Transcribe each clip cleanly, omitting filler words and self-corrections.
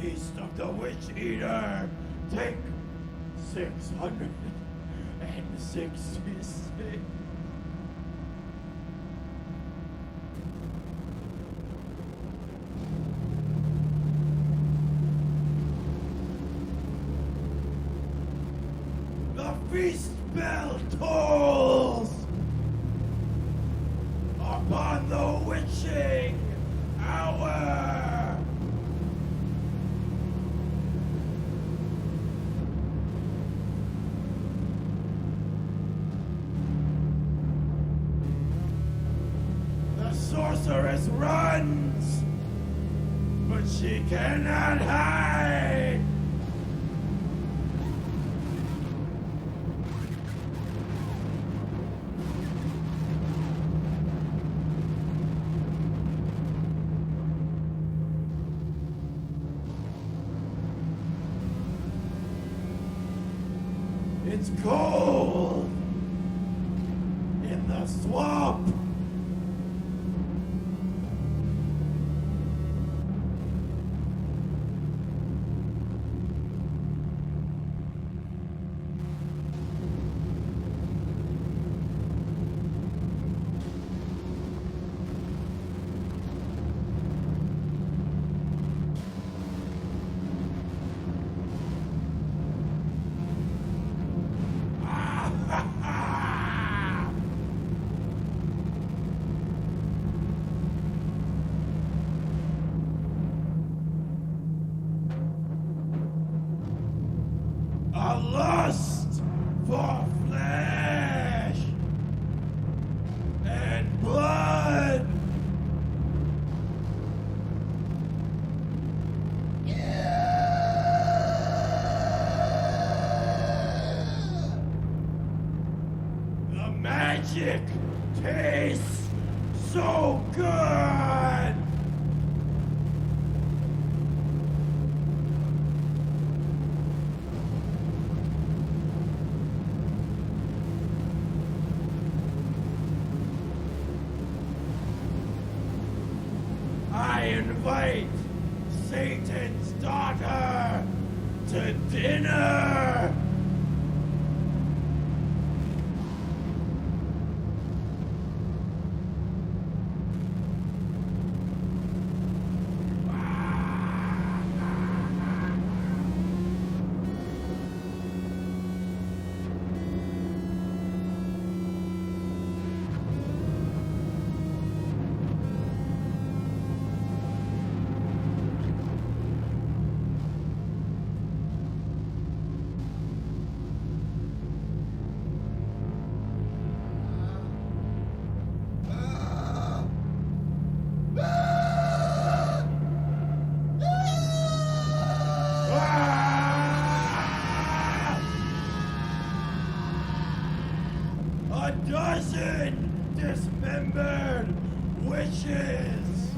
feast of the witch eater. Take 666. The feast bell tolls upon the witching hour. The sorceress runs, but she cannot hide. It's cold in the swamp. A lust for flesh and blood. The magic tastes so good. I invite Satan's daughter to dinner. A dozen dismembered witches.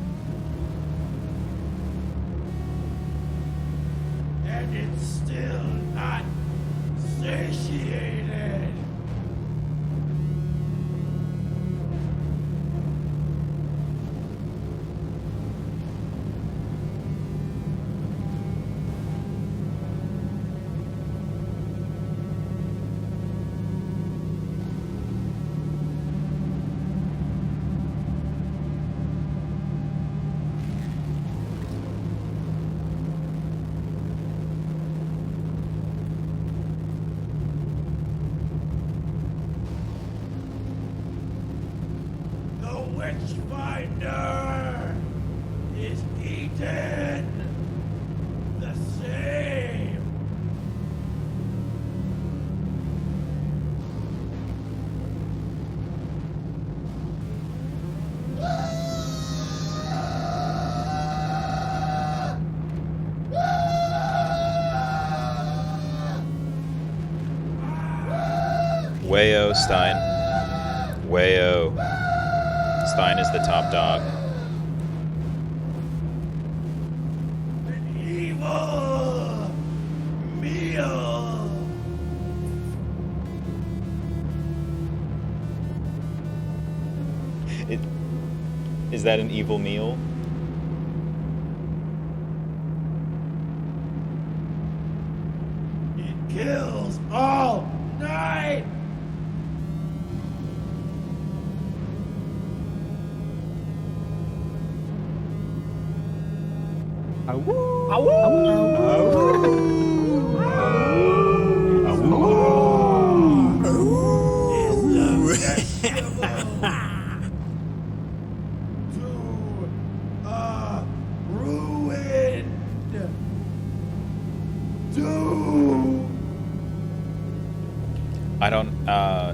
And it's still not satiated. Witchfinder is eaten the same. Wayo, Stein. Wayo. Stein is the top dog. An evil meal. Is that an evil meal? kills all night. Is the festival to ruined doom. I don't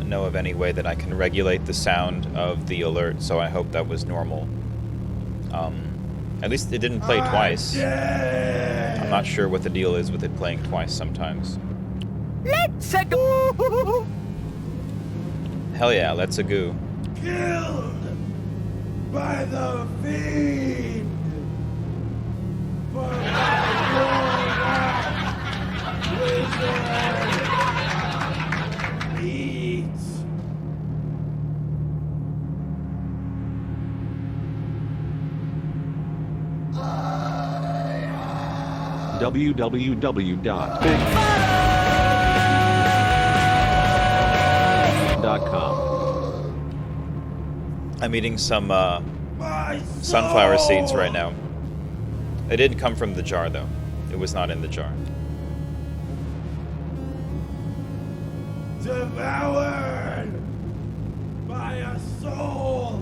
know of any way that I can regulate the sound of the alert, so I hope that was normal. At least it didn't play twice. I'm not sure what the deal is with it playing twice sometimes. Let's go. Hell yeah, let's a goo. Killed by the fiend. For wizard eats. www.com. I'm eating some My sunflower seeds soul. right now. It didn't come from the jar, though. It was not in the jar. Devoured by a soul-rending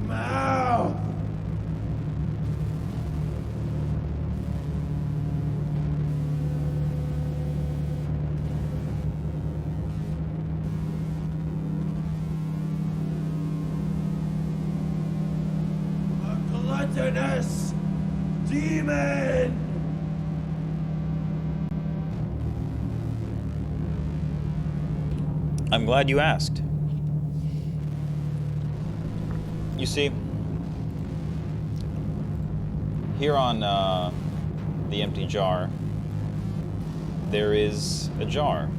mouth. A gluttonous demon. I'm glad you asked. You see, here on the empty jar, there is a jar.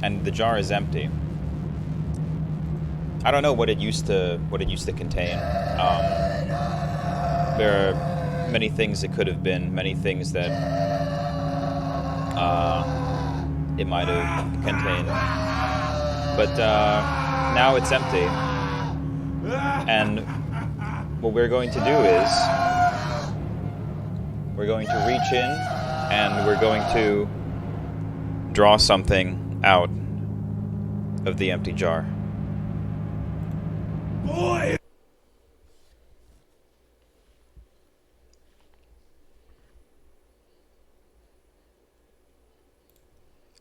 And the jar is empty. I don't know what it used to contain. There are many things it could have been, many things that it might have contained. But now it's empty. And what we're going to do is we're going to reach in and we're going to draw something out of the empty jar. Boy!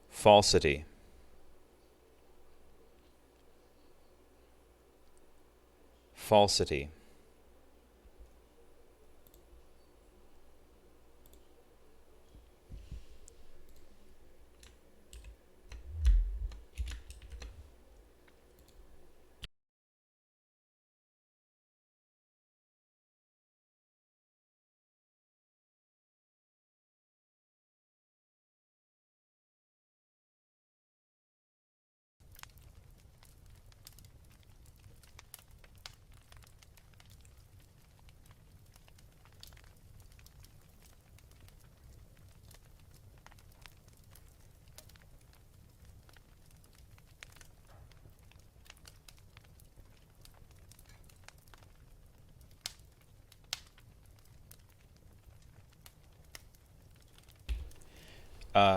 Falsity. Falsity.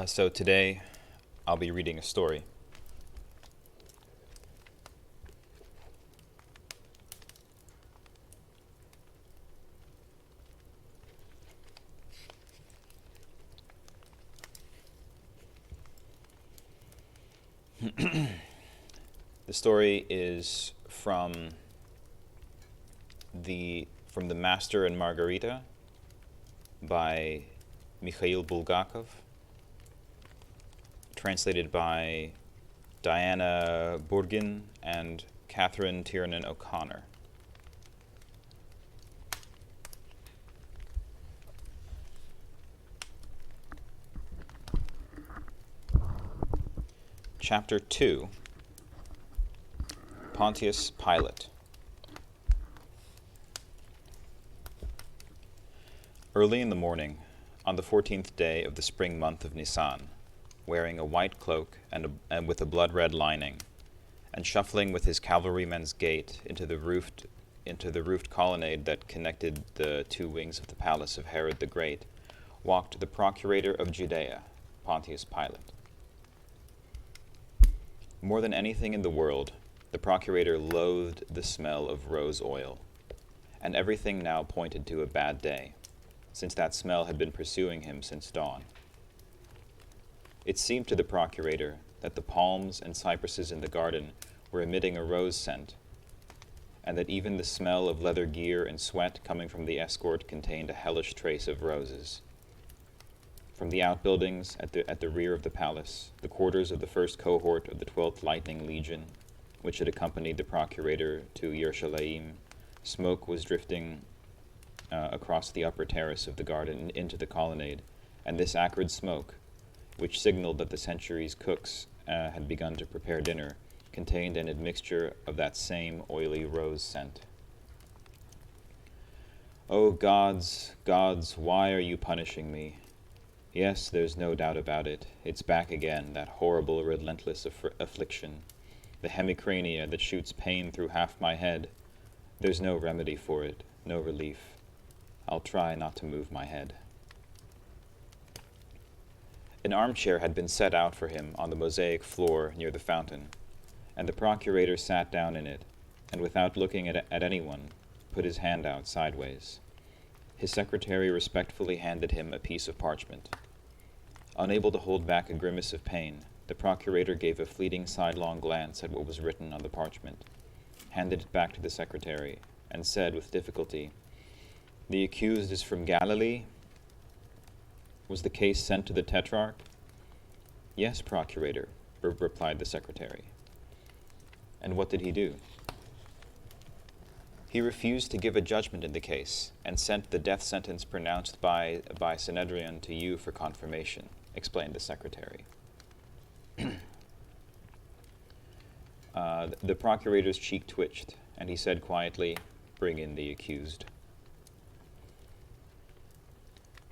So today I'll be reading a story. The story is from the Master and Margarita by Mikhail Bulgakov, translated by Diana Burgin and Catherine Tiernan O'Connor. Chapter 2, Pontius Pilate. Early in the morning, on the 14th day of the spring month of Nisan, wearing a white cloak and with a blood-red lining, and shuffling with his cavalryman's gait into the roofed colonnade that connected the two wings of the palace of Herod the Great, walked the procurator of Judea, Pontius Pilate. More than anything in the world, the procurator loathed the smell of rose oil, and everything now pointed to a bad day, since that smell had been pursuing him since dawn. It seemed to the procurator that the palms and cypresses in the garden were emitting a rose scent, and that even the smell of leather gear and sweat coming from the escort contained a hellish trace of roses. From the outbuildings at the rear of the palace, the quarters of the first cohort of the 12th Lightning Legion, which had accompanied the procurator to Yerushalayim, smoke was drifting across the upper terrace of the garden into the colonnade, and this acrid smoke, which signaled that the century's cooks had begun to prepare dinner, contained an admixture of that same oily rose scent. "O gods, gods, why are you punishing me? Yes, there's no doubt about it. It's back again, that horrible, relentless affliction, the hemicrania that shoots pain through half my head. There's no remedy for it, no relief. I'll try not to move my head." An armchair had been set out for him on the mosaic floor near the fountain, and the procurator sat down in it, and without looking at anyone, put his hand out sideways. His secretary respectfully handed him a piece of parchment. Unable to hold back a grimace of pain, the procurator gave a fleeting sidelong glance at what was written on the parchment, handed it back to the secretary, and said with difficulty, "The accused is from Galilee? Was the case sent to the Tetrarch?" "Yes, procurator," replied the secretary. "And what did he do?" "He refused to give a judgment in the case, and sent the death sentence pronounced by Sanhedrin to you for confirmation," explained the secretary. The procurator's cheek twitched, and he said quietly, "Bring in the accused."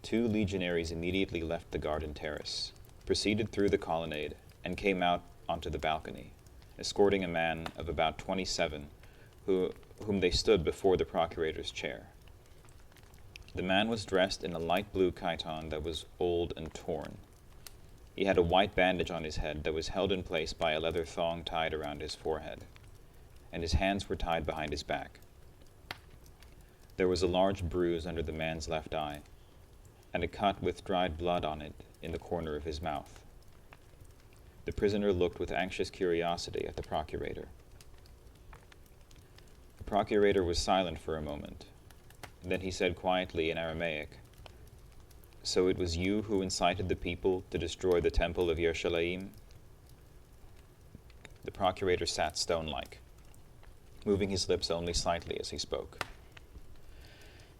2 legionaries immediately left the garden terrace, proceeded through the colonnade, and came out onto the balcony, escorting a man of about 27, whom they stood before the procurator's chair. The man was dressed in a light blue chiton that was old and torn. He had a white bandage on his head that was held in place by a leather thong tied around his forehead, and his hands were tied behind his back. There was a large bruise under the man's left eye, and a cut with dried blood on it in the corner of his mouth. The prisoner looked with anxious curiosity at the procurator. The procurator was silent for a moment. Then he said quietly in Aramaic, "So it was you who incited the people to destroy the temple of Yerushalayim?" The procurator sat stone-like, moving his lips only slightly as he spoke.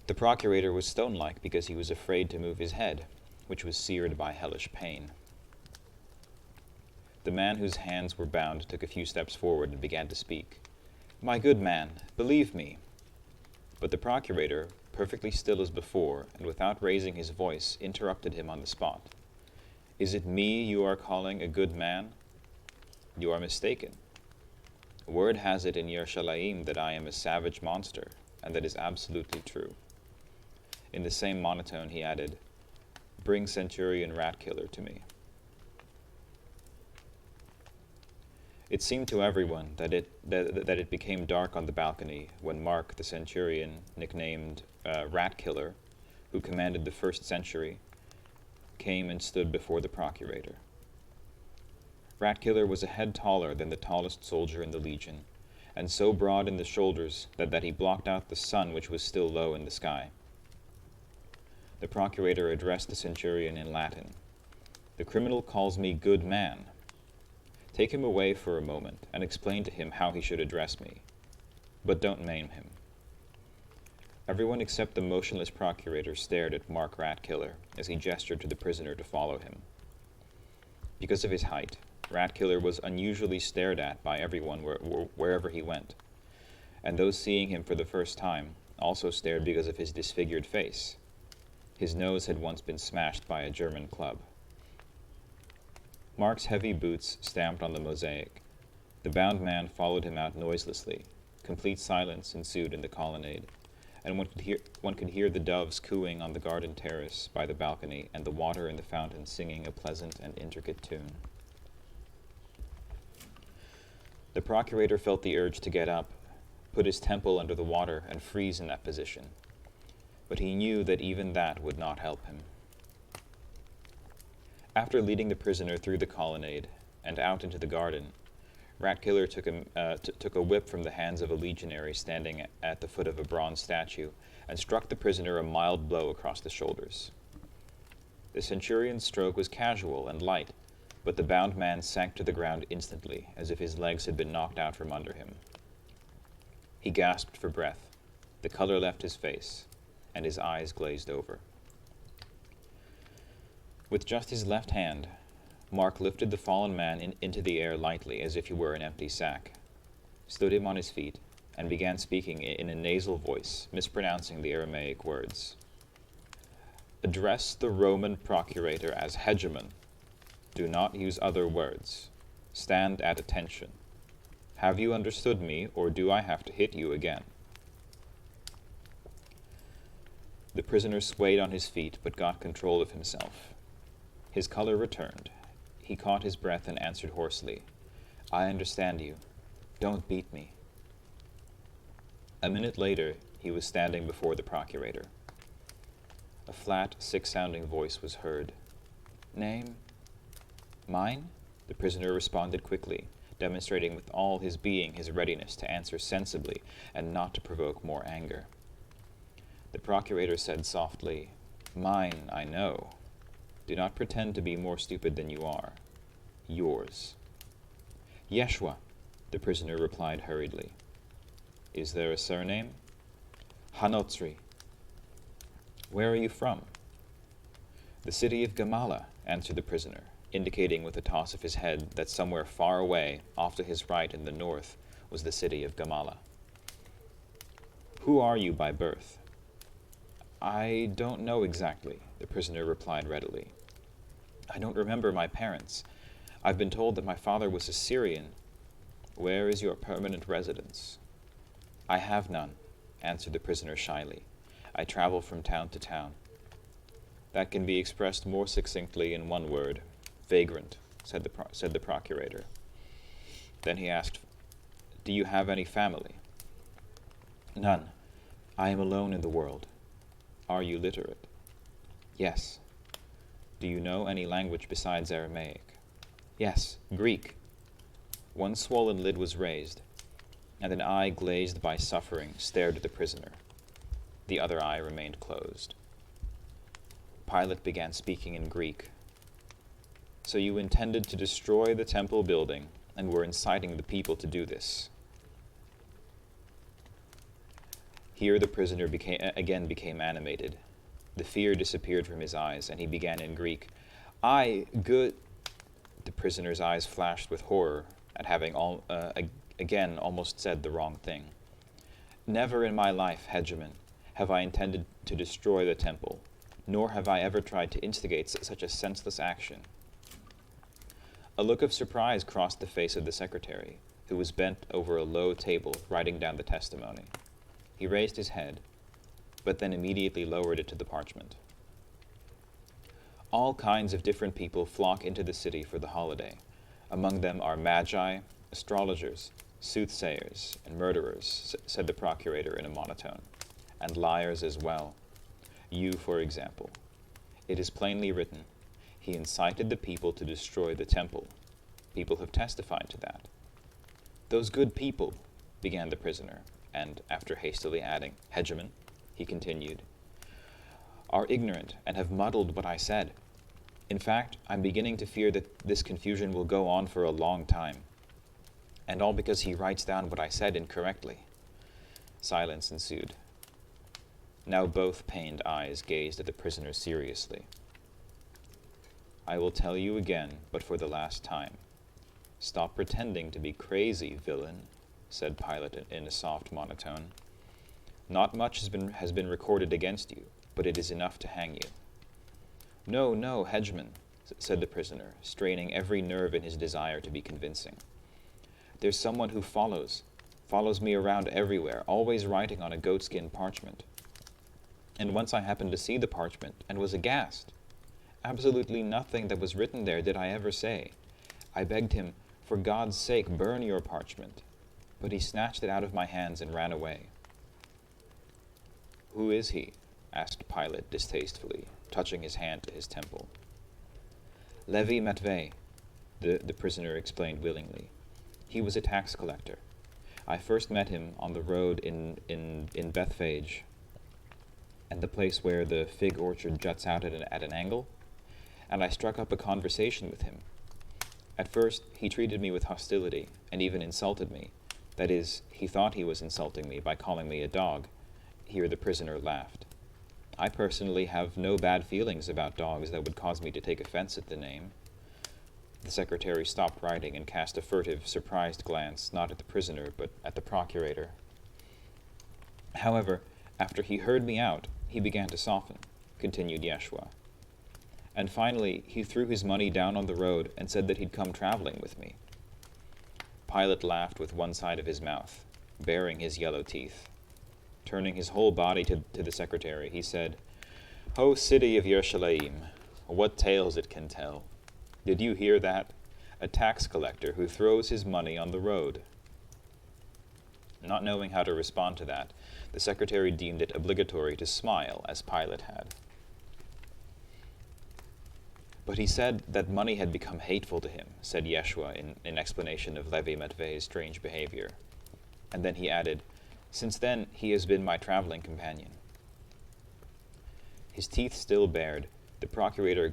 The procurator was stone-like because he was afraid to move his head, which was seared by hellish pain. The man whose hands were bound took a few steps forward and began to speak. "My good man, believe me." But the procurator, perfectly still as before, and without raising his voice, interrupted him on the spot. "Is it me you are calling a good man? You are mistaken. Word has it in Yerushalayim that I am a savage monster, and that is absolutely true." In the same monotone he added, "Bring Centurion Ratkiller to me." It seemed to everyone that it became dark on the balcony when Mark, the centurion, nicknamed Ratkiller, who commanded the first century, came and stood before the procurator. Ratkiller was a head taller than the tallest soldier in the legion, and so broad in the shoulders that he blocked out the sun which was still low in the sky. The procurator addressed the centurion in Latin. "The criminal calls me good man. Take him away for a moment and explain to him how he should address me. But don't maim him." Everyone except the motionless procurator stared at Mark Ratkiller as he gestured to the prisoner to follow him. Because of his height, Ratkiller was unusually stared at by everyone wherever he went, and those seeing him for the first time also stared because of his disfigured face. His nose had once been smashed by a German club. Mark's heavy boots stamped on the mosaic. The bound man followed him out noiselessly. Complete silence ensued in the colonnade, and one could hear the doves cooing on the garden terrace by the balcony, and the water in the fountain singing a pleasant and intricate tune. The procurator felt the urge to get up, put his temple under the water, and freeze in that position. But he knew that even that would not help him. After leading the prisoner through the colonnade and out into the garden, Ratkiller took a whip from the hands of a legionary standing at the foot of a bronze statue and struck the prisoner a mild blow across the shoulders. The centurion's stroke was casual and light, but the bound man sank to the ground instantly, as if his legs had been knocked out from under him. He gasped for breath. The color left his face, and his eyes glazed over. With just his left hand, Mark lifted the fallen man into the air lightly, as if he were an empty sack, stood him on his feet, and began speaking in a nasal voice, mispronouncing the Aramaic words. "Address the Roman procurator as hegemon. Do not use other words. Stand at attention. Have you understood me, or do I have to hit you again?" The prisoner swayed on his feet, but got control of himself. His color returned. He caught his breath and answered hoarsely, "I understand you. Don't beat me." A minute later, he was standing before the procurator. A flat, sick-sounding voice was heard. "Name?" "Mine?" The prisoner responded quickly, demonstrating with all his being his readiness to answer sensibly and not to provoke more anger. The procurator said softly, "Mine, I know. Do not pretend to be more stupid than you are. Yours." "Yeshua," the prisoner replied hurriedly. "Is there a surname?" "Hanotsri." "Where are you from?" "The city of Gamala," answered the prisoner, indicating with a toss of his head that somewhere far away, off to his right in the north, was the city of Gamala. "Who are you by birth?" "I don't know exactly," the prisoner replied readily. "I don't remember my parents. I've been told that my father was a Syrian." "Where is your permanent residence?" "I have none," answered the prisoner shyly. "I travel from town to town." "That can be expressed more succinctly in one word. Vagrant," said the procurator. Then he asked, "Do you have any family?" "None. I am alone in the world." "Are you literate?" "Yes." "Do you know any language besides Aramaic?" "Yes, Greek." One swollen lid was raised, and an eye glazed by suffering stared at the prisoner. The other eye remained closed. Pilate began speaking in Greek. "So you intended to destroy the temple building and were inciting the people to do this." Here the prisoner again became animated. The fear disappeared from his eyes, and he began in Greek. "I, good—" The prisoner's eyes flashed with horror at having again almost said the wrong thing. "Never in my life, hegemon, have I intended to destroy the temple, nor have I ever tried to instigate such a senseless action." A look of surprise crossed the face of the secretary, who was bent over a low table writing down the testimony. He raised his head, but then immediately lowered it to the parchment. "All kinds of different people flock into the city for the holiday. Among them are magi, astrologers, soothsayers, and murderers," said the procurator in a monotone, "and liars as well. You, for example. It is plainly written, 'He incited the people to destroy the temple.' People have testified to that." "Those good people," began the prisoner, and after hastily adding, "Hegemon," he continued, "are ignorant and have muddled what I said. In fact, I'm beginning to fear that this confusion will go on for a long time. And all because he writes down what I said incorrectly." Silence ensued. Now both pained eyes gazed at the prisoner seriously. "I will tell you again, but for the last time. Stop pretending to be crazy, villain," said Pilate in a soft monotone. "Not much has been recorded against you, but it is enough to hang you." "No, no, Hedgeman," said the prisoner, straining every nerve in his desire to be convincing. "There's someone who follows me around everywhere, always writing on a goatskin parchment. And once I happened to see the parchment and was aghast. Absolutely nothing that was written there did I ever say. I begged him, 'For God's sake, burn your parchment.' But he snatched it out of my hands and ran away." "Who is he?" asked Pilate distastefully, touching his hand to his temple. "Levi Matvei," the prisoner explained willingly. "He was a tax collector. I first met him on the road in Bethphage, and the place where the fig orchard juts out at an angle, and I struck up a conversation with him. At first, he treated me with hostility, and even insulted me. That is, he thought he was insulting me by calling me a dog." Here the prisoner laughed. "I personally have no bad feelings about dogs that would cause me to take offense at the name." The secretary stopped writing and cast a furtive, surprised glance not at the prisoner, but at the procurator. "However, after he heard me out, he began to soften," continued Yeshua. "And finally, he threw his money down on the road and said that he'd come traveling with me." Pilate laughed with one side of his mouth, baring his yellow teeth. Turning his whole body to the secretary, he said, "O city of Yerushalayim, what tales it can tell! Did you hear that? A tax collector who throws his money on the road." Not knowing how to respond to that, the secretary deemed it obligatory to smile as Pilate had. "But he said that money had become hateful to him," said Yeshua in explanation of Levi Matvei's strange behavior. And then he added, "Since then he has been my traveling companion." His teeth still bared, the procurator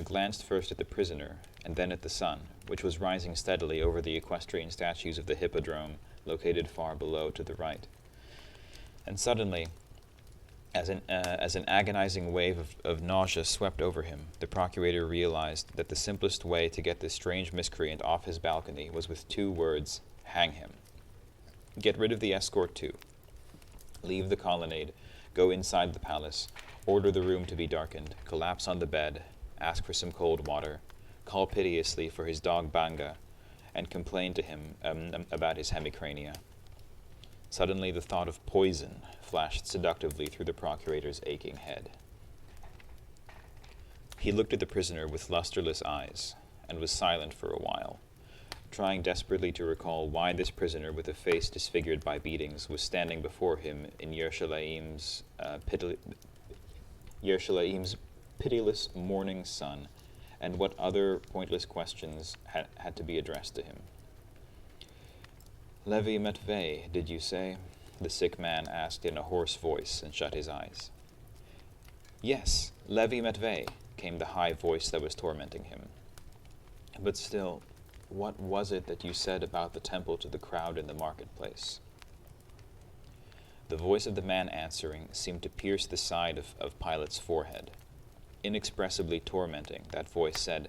glanced first at the prisoner and then at the sun, which was rising steadily over the equestrian statues of the hippodrome located far below to the right. And suddenly, as an agonizing wave of nausea swept over him, the procurator realized that the simplest way to get this strange miscreant off his balcony was with 2 words: hang him. Get rid of the escort too. Leave the colonnade, go inside the palace, order the room to be darkened, collapse on the bed, ask for some cold water, call piteously for his dog Banga, and complain to him about his hemicrania. Suddenly the thought of poison flashed seductively through the procurator's aching head. He looked at the prisoner with lusterless eyes, and was silent for a while, trying desperately to recall why this prisoner with a face disfigured by beatings was standing before him in Yerushalayim's pitiless morning sun, and what other pointless questions had to be addressed to him. "Levi Matvei, did you say?" the sick man asked in a hoarse voice, and shut his eyes. "Yes, Levi Matvei," came the high voice that was tormenting him. "But still, what was it that you said about the temple to the crowd in the marketplace?" The voice of the man answering seemed to pierce the side of Pilate's forehead. Inexpressibly tormenting, that voice said,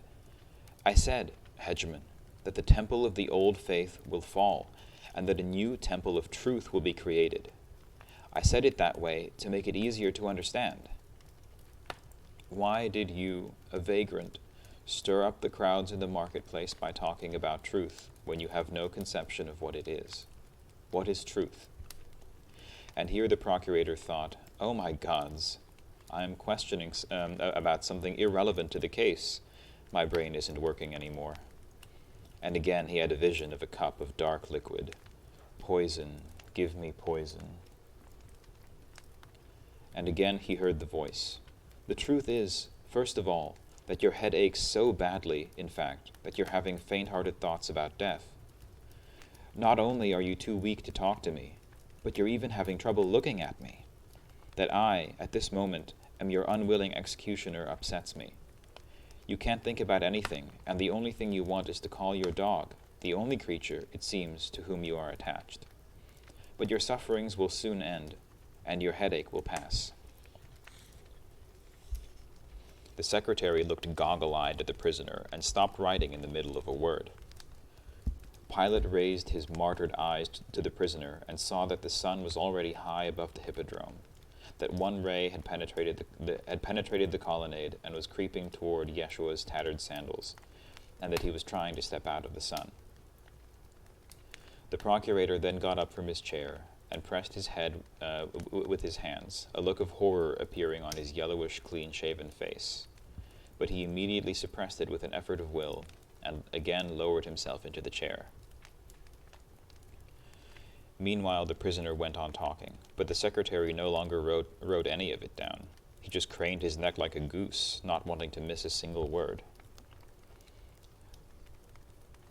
"I said, Hegemon, that the temple of the old faith will fall, and that a new temple of truth will be created. I said it that way to make it easier to understand. Why did you, a vagrant, stir up the crowds in the marketplace by talking about truth when you have no conception of what it is? What is truth?" And here the procurator thought, "Oh my gods, I am questioning about something irrelevant to the case. My brain isn't working anymore." And again he had a vision of a cup of dark liquid. "Poison, give me poison." And again he heard the voice. "The truth is, first of all, that your head aches so badly, in fact, that you're having faint-hearted thoughts about death. Not only are you too weak to talk to me, but you're even having trouble looking at me. That I, at this moment, am your unwilling executioner upsets me. You can't think about anything, and the only thing you want is to call your dog, the only creature, it seems, to whom you are attached. But your sufferings will soon end, and your headache will pass." The secretary looked goggle-eyed at the prisoner and stopped writing in the middle of a word. Pilate raised his martyred eyes to the prisoner and saw that the sun was already high above the hippodrome. that one ray had penetrated the colonnade and was creeping toward Yeshua's tattered sandals, and that he was trying to step out of the sun. The procurator then got up from his chair and pressed his head with his hands, a look of horror appearing on his yellowish, clean-shaven face. But he immediately suppressed it with an effort of will, and again lowered himself into the chair. Meanwhile, the prisoner went on talking, but the secretary no longer wrote any of it down. He just craned his neck like a goose, not wanting to miss a single word.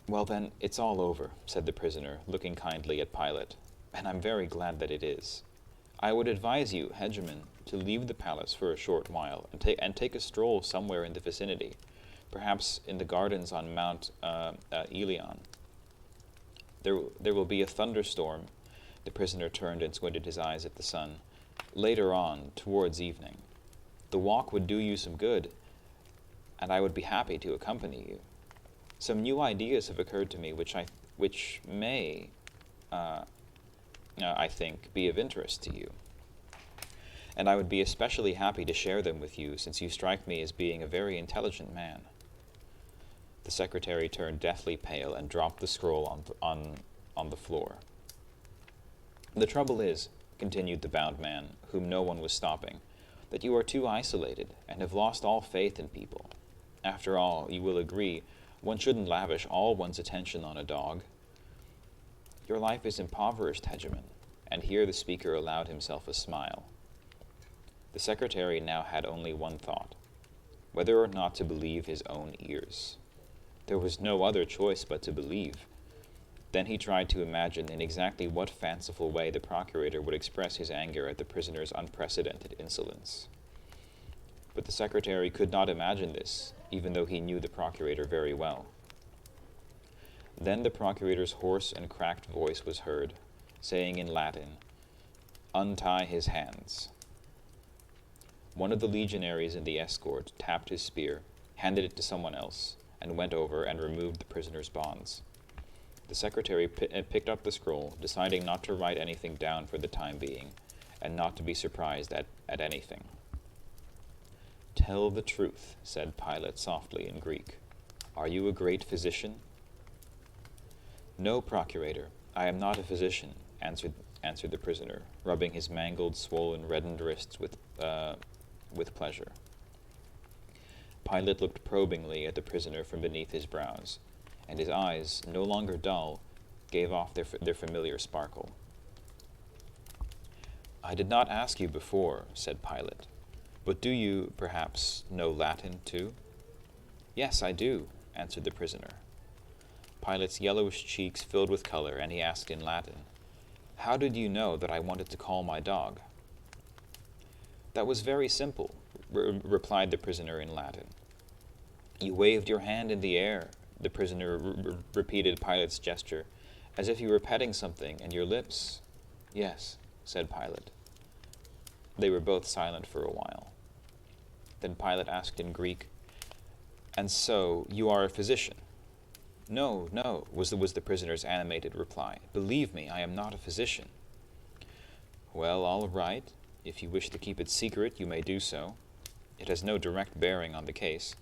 "Well then, it's all over," said the prisoner, looking kindly at Pilate, "and I'm very glad that it is. I would advise you, Hegemon, to leave the palace for a short while, and take a stroll somewhere in the vicinity, perhaps in the gardens on Mount Elion. There will be a thunderstorm." The prisoner turned and squinted his eyes at the sun. "Later on, towards evening. The walk would do you some good, and I would be happy to accompany you. Some new ideas have occurred to me which may, I think, be of interest to you. And I would be especially happy to share them with you, since you strike me as being a very intelligent man." The secretary turned deathly pale and dropped the scroll on the floor. "The trouble is," continued the bound man, whom no one was stopping, "that you are too isolated, and have lost all faith in people. After all, you will agree, one shouldn't lavish all one's attention on a dog. Your life is impoverished, Hegemon," and here the speaker allowed himself a smile. The secretary now had only one thought: whether or not to believe his own ears. There was no other choice but to believe. Then he tried to imagine in exactly what fanciful way the procurator would express his anger at the prisoner's unprecedented insolence. But the secretary could not imagine this, even though he knew the procurator very well. Then the procurator's hoarse and cracked voice was heard, saying in Latin, "Untie his hands." One of the legionaries in the escort tapped his spear, handed it to someone else, and went over and removed the prisoner's bonds. The secretary picked up the scroll, deciding not to write anything down for the time being, and not to be surprised at anything. "Tell the truth," said Pilate softly in Greek. "Are you a great physician?" "No, procurator, I am not a physician," answered the prisoner, rubbing his mangled, swollen, reddened wrists with pleasure. Pilate looked probingly at the prisoner from beneath his brows, and his eyes, no longer dull, gave off their familiar sparkle. "I did not ask you before," said Pilate, "but do you, perhaps, know Latin too?" "Yes, I do," answered the prisoner. Pilate's yellowish cheeks filled with color, and he asked in Latin, "How did you know that I wanted to call my dog?" "That was very simple," replied the prisoner in Latin. "You waved your hand in the air," the prisoner repeated Pilate's gesture, "as if you were petting something, and your lips—" "Yes," said Pilate. They were both silent for a while. Then Pilate asked in Greek, "And so, you are a physician?" "No, no," was the prisoner's animated reply. "Believe me, I am not a physician." "Well, all right. If you wish to keep it secret, you may do so. It has no direct bearing on the case.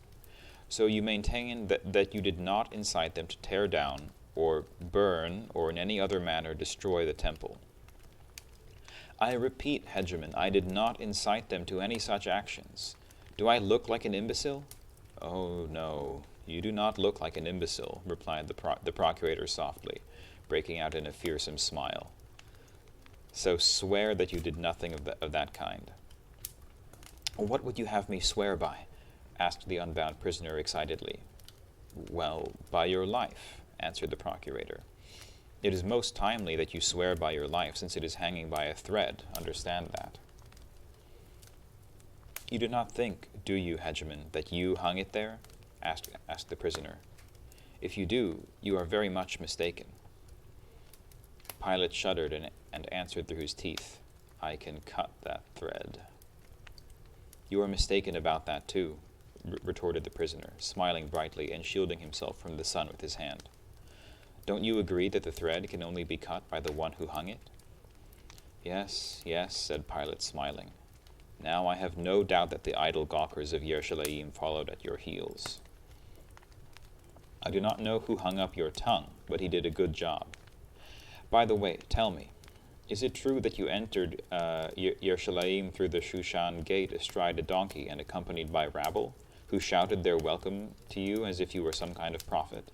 So you maintain that you did not incite them to tear down, or burn, or in any other manner destroy the temple?" "I repeat, Hegemon, I did not incite them to any such actions. Do I look like an imbecile?" "Oh, no, you do not look like an imbecile," replied the procurator softly, breaking out in a fearsome smile. "So swear that you did nothing of that kind." "What would you have me swear by?" asked the unbound prisoner excitedly. "Well, by your life," answered the procurator. "It is most timely that you swear by your life, since it is hanging by a thread. Understand that." "You do not think, do you, Hegemon, that you hung it there?" asked the prisoner. "If you do, you are very much mistaken." Pilate shuddered and answered through his teeth, "I can cut that thread." "You are mistaken about that too," retorted the prisoner, smiling brightly and shielding himself from the sun with his hand. "Don't you agree that the thread can only be cut by the one who hung it?" "Yes, yes," said Pilate, smiling. Now I have no doubt that the idle gawkers of Yerushalayim followed at your heels. I do not know who hung up your tongue, but he did a good job. By the way, tell me, is it true that you entered Yerushalayim through the Shushan gate astride a donkey and accompanied by rabble, who shouted their welcome to you as if you were some kind of prophet?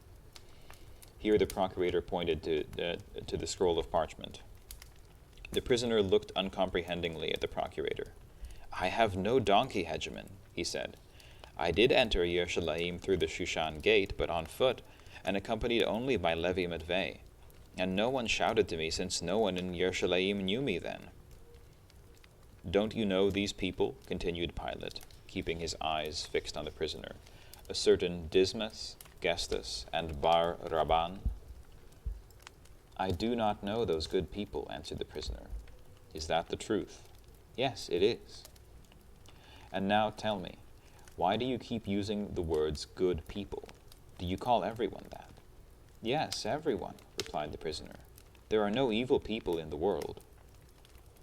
Here the procurator pointed to the scroll of parchment. The prisoner looked uncomprehendingly at the procurator. I have no donkey, hegemon, he said. I did enter Yerushalayim through the Shushan gate, but on foot, and accompanied only by Levi Matvei. And no one shouted to me, since no one in Yerushalayim knew me then. Don't you know these people? Continued Pilate, keeping his eyes fixed on the prisoner. A certain Dismas, Gestas, and Bar Rabban? I do not know those good people, answered the prisoner. Is that the truth? Yes, it is. And now tell me, why do you keep using the words good people? Do you call everyone that? Yes, everyone, replied the prisoner. There are no evil people in the world.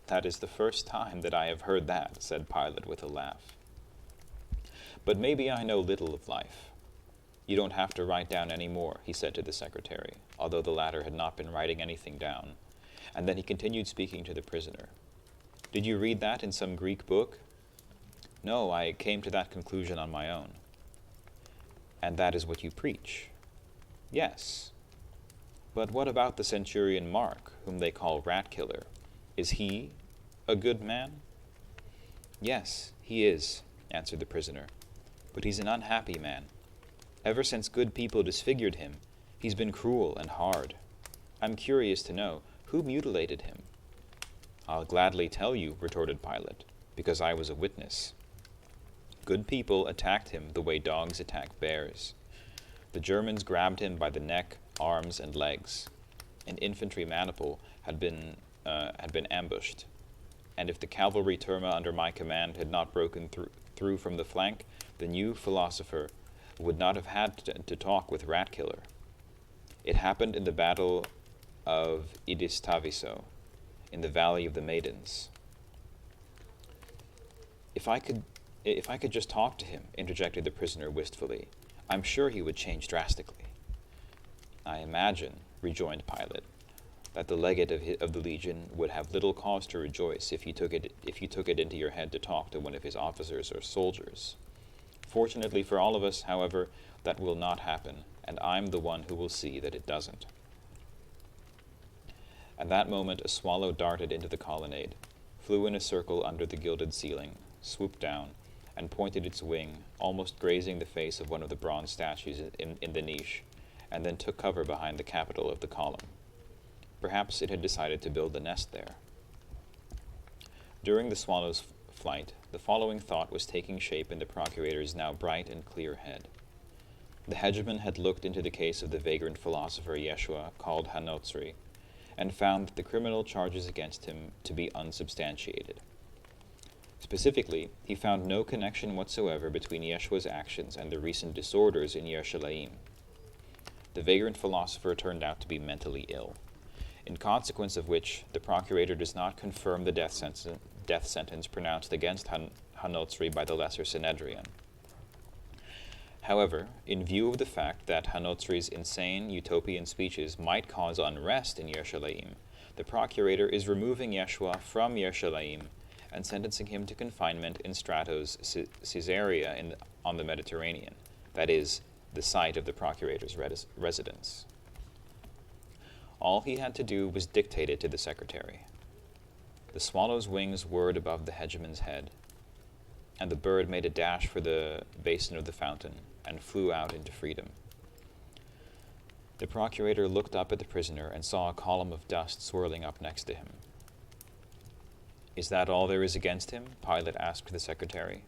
That is the first time that I have heard that, said Pilate with a laugh. But maybe I know little of life. You don't have to write down any more, he said to the secretary, although the latter had not been writing anything down. And then he continued speaking to the prisoner. Did you read that in some Greek book? No, I came to that conclusion on my own. And that is what you preach? Yes. But what about the centurion Mark, whom they call Rat Killer? Is he a good man? Yes, he is, answered the prisoner. But he's an unhappy man. Ever since good people disfigured him, he's been cruel and hard. I'm curious to know, who mutilated him? I'll gladly tell you, retorted Pilate, because I was a witness. Good people attacked him the way dogs attack bears. The Germans grabbed him by the neck, arms, and legs. An infantry maniple had been ambushed, and if the cavalry turma under my command had not broken through from the flank, the new philosopher would not have had to talk with Rat Killer. It happened in the battle of Idistaviso, in the Valley of the Maidens. If I could just talk to him, interjected the prisoner wistfully, I'm sure he would change drastically. I imagine, rejoined Pilate, that the legate of the legion would have little cause to rejoice if you took it into your head to talk to one of his officers or soldiers. Fortunately for all of us, however, that will not happen, and I'm the one who will see that it doesn't. At that moment a swallow darted into the colonnade, flew in a circle under the gilded ceiling, swooped down, and pointed its wing, almost grazing the face of one of the bronze statues in the niche, and then took cover behind the capital of the column. Perhaps it had decided to build a nest there. During the swallow's flight, the following thought was taking shape in the procurator's now bright and clear head. The hegemon had looked into the case of the vagrant philosopher Yeshua, called Hanotsri, and found the criminal charges against him to be unsubstantiated. Specifically, he found no connection whatsoever between Yeshua's actions and the recent disorders in Yerushalayim. The vagrant philosopher turned out to be mentally ill, in consequence of which the procurator does not confirm the death sentence pronounced against Hanotsri by the Lesser Sanhedrian. However, in view of the fact that Hanotsri's insane utopian speeches might cause unrest in Yerushalayim, the procurator is removing Yeshua from Yerushalayim and sentencing him to confinement in Stratos Caesarea on the Mediterranean, that is, the site of the procurator's residence. All he had to do was dictate it to the secretary. The swallow's wings whirred above the hegemon's head, and the bird made a dash for the basin of the fountain and flew out into freedom. The procurator looked up at the prisoner and saw a column of dust swirling up next to him. Is that all there is against him? Pilate asked the secretary.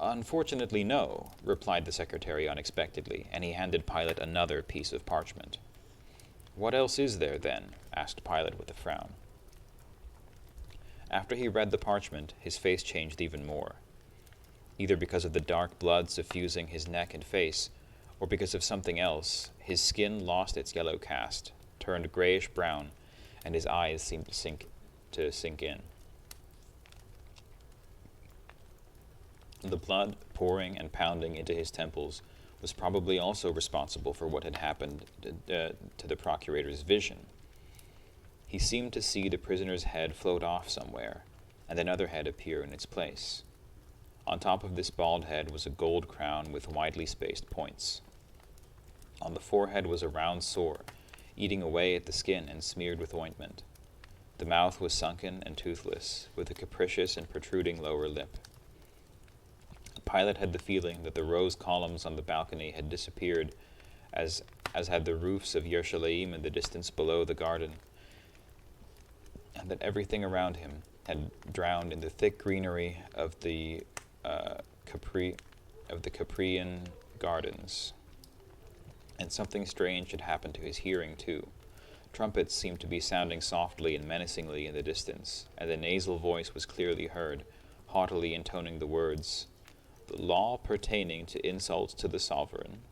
Unfortunately, no, replied the secretary unexpectedly, and he handed Pilate another piece of parchment. What else is there, then? Asked Pilate with a frown. After he read the parchment, his face changed even more, either because of the dark blood suffusing his neck and face, or because of something else. His skin lost its yellow cast, turned grayish-brown, and his eyes seemed to sink in. The blood pouring and pounding into his temples was probably also responsible for what had happened to the procurator's vision. He seemed to see the prisoner's head float off somewhere, and another head appear in its place. On top of this bald head was a gold crown with widely spaced points. On the forehead was a round sore, eating away at the skin and smeared with ointment. The mouth was sunken and toothless, with a capricious and protruding lower lip. Pilate had the feeling that the rose columns on the balcony had disappeared, as had the roofs of Yerushalayim in the distance below the garden, and that everything around him had drowned in the thick greenery of the Caprean gardens. And something strange had happened to his hearing, too. Trumpets seemed to be sounding softly and menacingly in the distance, and a nasal voice was clearly heard, haughtily intoning the words, "The law pertaining to insults to the sovereign."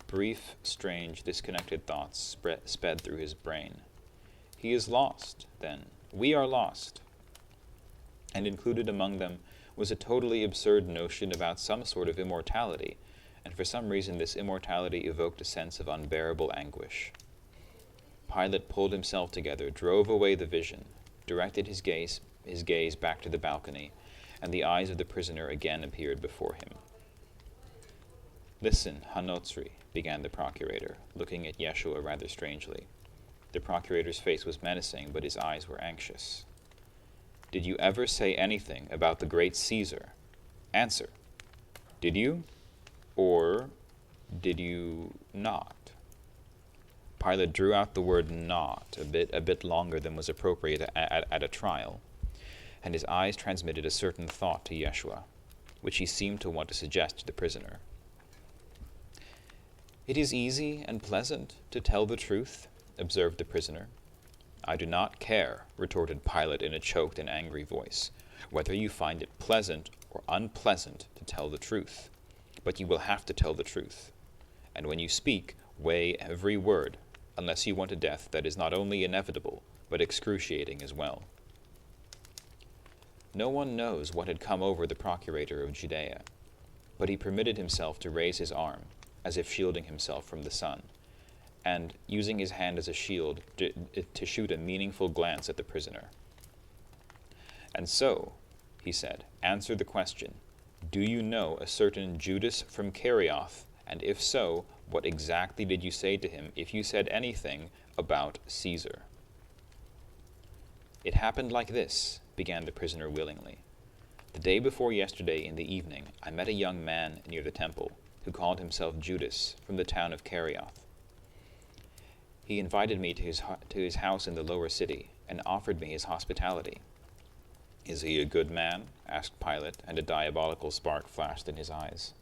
Brief, strange, disconnected thoughts sped through his brain. He is lost, then. We are lost. And included among them was a totally absurd notion about some sort of immortality, and for some reason this immortality evoked a sense of unbearable anguish. Pilate pulled himself together, drove away the vision, directed his gaze back to the balcony, and the eyes of the prisoner again appeared before him. "Listen, Hanotzri," began the procurator, looking at Yeshua rather strangely. The procurator's face was menacing, but his eyes were anxious. "Did you ever say anything about the great Caesar? Answer. Did you? Or did you not?" Pilate drew out the word "not" a bit longer than was appropriate at a trial, and his eyes transmitted a certain thought to Yeshua, which he seemed to want to suggest to the prisoner. "It is easy and pleasant to tell the truth," observed the prisoner. "I do not care," retorted Pilate in a choked and angry voice, "whether you find it pleasant or unpleasant to tell the truth, but you will have to tell the truth. And when you speak, weigh every word, unless you want a death that is not only inevitable, but excruciating as well." No one knows what had come over the procurator of Judea, but he permitted himself to raise his arm, as if shielding himself from the sun, and, using his hand as a shield, to shoot a meaningful glance at the prisoner. "And so," he said, "answer the question. Do you know a certain Judas from Kerioth, and if so, what exactly did you say to him if you said anything about Caesar?" "It happened like this," began the prisoner willingly. "The day before yesterday in the evening, I met a young man near the temple, who called himself Judas, from the town of Kerioth. He invited me to his house in the lower city, and offered me his hospitality." "Is he a good man?" asked Pilate, and a diabolical spark flashed in his eyes.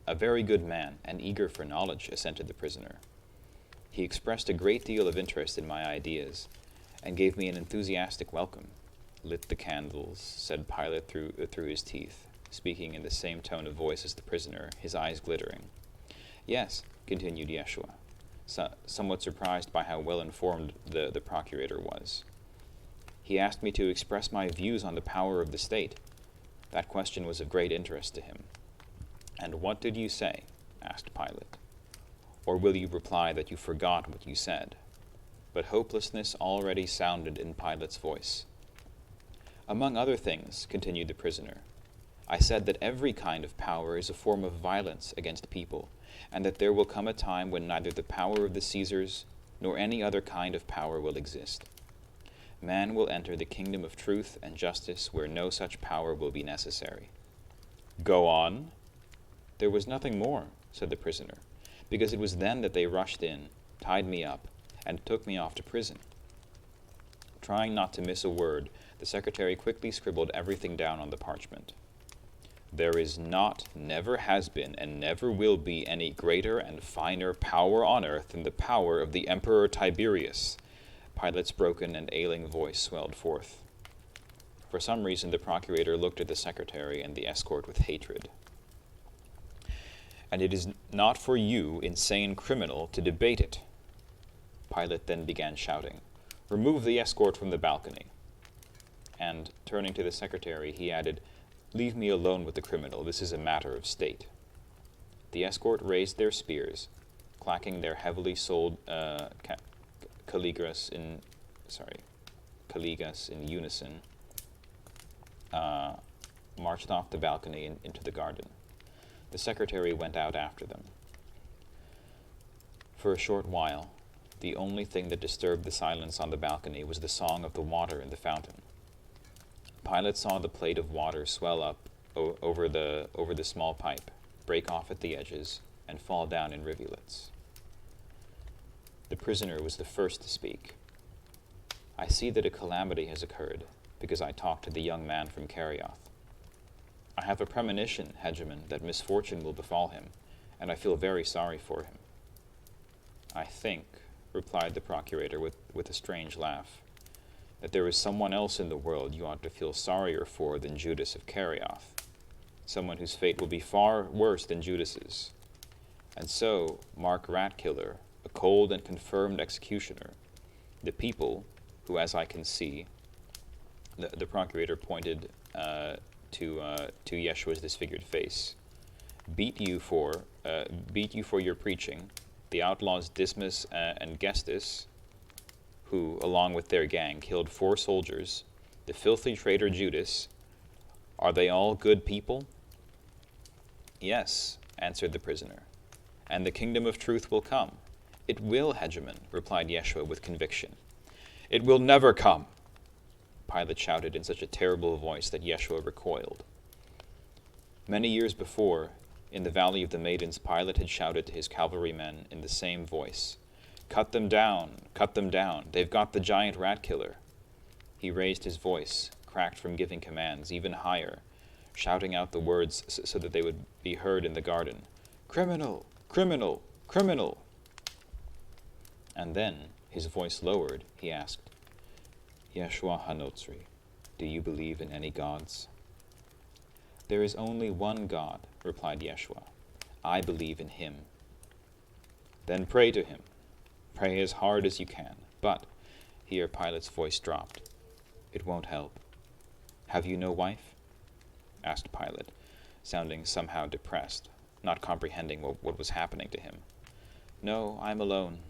A very good man, and eager for knowledge," assented the prisoner. "He expressed a great deal of interest in my ideas, and gave me an enthusiastic welcome." "Lit the candles," said Pilate through his teeth, speaking in the same tone of voice as the prisoner, his eyes glittering. "Yes," continued Yeshua, somewhat surprised by how well informed the procurator was. "He asked me to express my views on the power of the state. That question was of great interest to him." "And what did you say?" asked Pilate. "Or will you reply that you forgot what you said?" But hopelessness already sounded in Pilate's voice. "Among other things," continued the prisoner, "I said that every kind of power is a form of violence against people, and that there will come a time when neither the power of the Caesars nor any other kind of power will exist. Man will enter the kingdom of truth and justice where no such power will be necessary." "Go on." "There was nothing more," said the prisoner, "because it was then that they rushed in, tied me up, and took me off to prison." Trying not to miss a word, the secretary quickly scribbled everything down on the parchment. "There is not, never has been, and never will be any greater and finer power on earth than the power of the Emperor Tiberius." Pilate's broken and ailing voice swelled forth. For some reason, the procurator looked at the secretary and the escort with hatred. "And it is not for you, insane criminal, to debate it." Pilate then began shouting, "Remove the escort from the balcony." And turning to the secretary, he added, "Leave me alone with the criminal. This is a matter of state." The escort raised their spears, clacking their heavily soled caligas in unison, marched off the balcony and into the garden. The secretary went out after them. For a short while, the only thing that disturbed the silence on the balcony was the song of the water in the fountain. Pilate saw the plate of water swell up over the small pipe, break off at the edges, and fall down in rivulets. The prisoner was the first to speak. "I see that a calamity has occurred, because I talked to the young man from Kerioth. I have a premonition, Hegemon, that misfortune will befall him, and I feel very sorry for him." "I think," replied the procurator with a strange laugh, "that there is someone else in the world you ought to feel sorrier for than Judas of Kerioth, someone whose fate will be far worse than Judas's. And so, Mark Ratkiller, a cold and confirmed executioner, the people, who, as I can see," the procurator pointed to Yeshua's disfigured face, beat you for your preaching, the outlaws Dismas and Gestus, who, along with their gang, killed 4 soldiers, the filthy traitor Judas, are they all good people?" "Yes," answered the prisoner, "and the kingdom of truth will come." "It will, Hegemon," replied Yeshua with conviction. "It will never come," Pilate shouted in such a terrible voice that Yeshua recoiled. Many years before, in the Valley of the Maidens, Pilate had shouted to his cavalrymen in the same voice, "Cut them down, cut them down, they've got the giant rat killer." He raised his voice, cracked from giving commands, even higher, shouting out the words so that they would be heard in the garden, "Criminal, criminal, criminal." And then, his voice lowered, he asked, "Yeshua HaNotzri, do you believe in any gods?" "There is only one God," replied Yeshua. "I believe in him." "Then pray to him. Pray as hard as you can. But," here Pilate's voice dropped, "it won't help. Have you no wife?" asked Pilate, sounding somehow depressed, not comprehending what was happening to him. "No, I'm alone."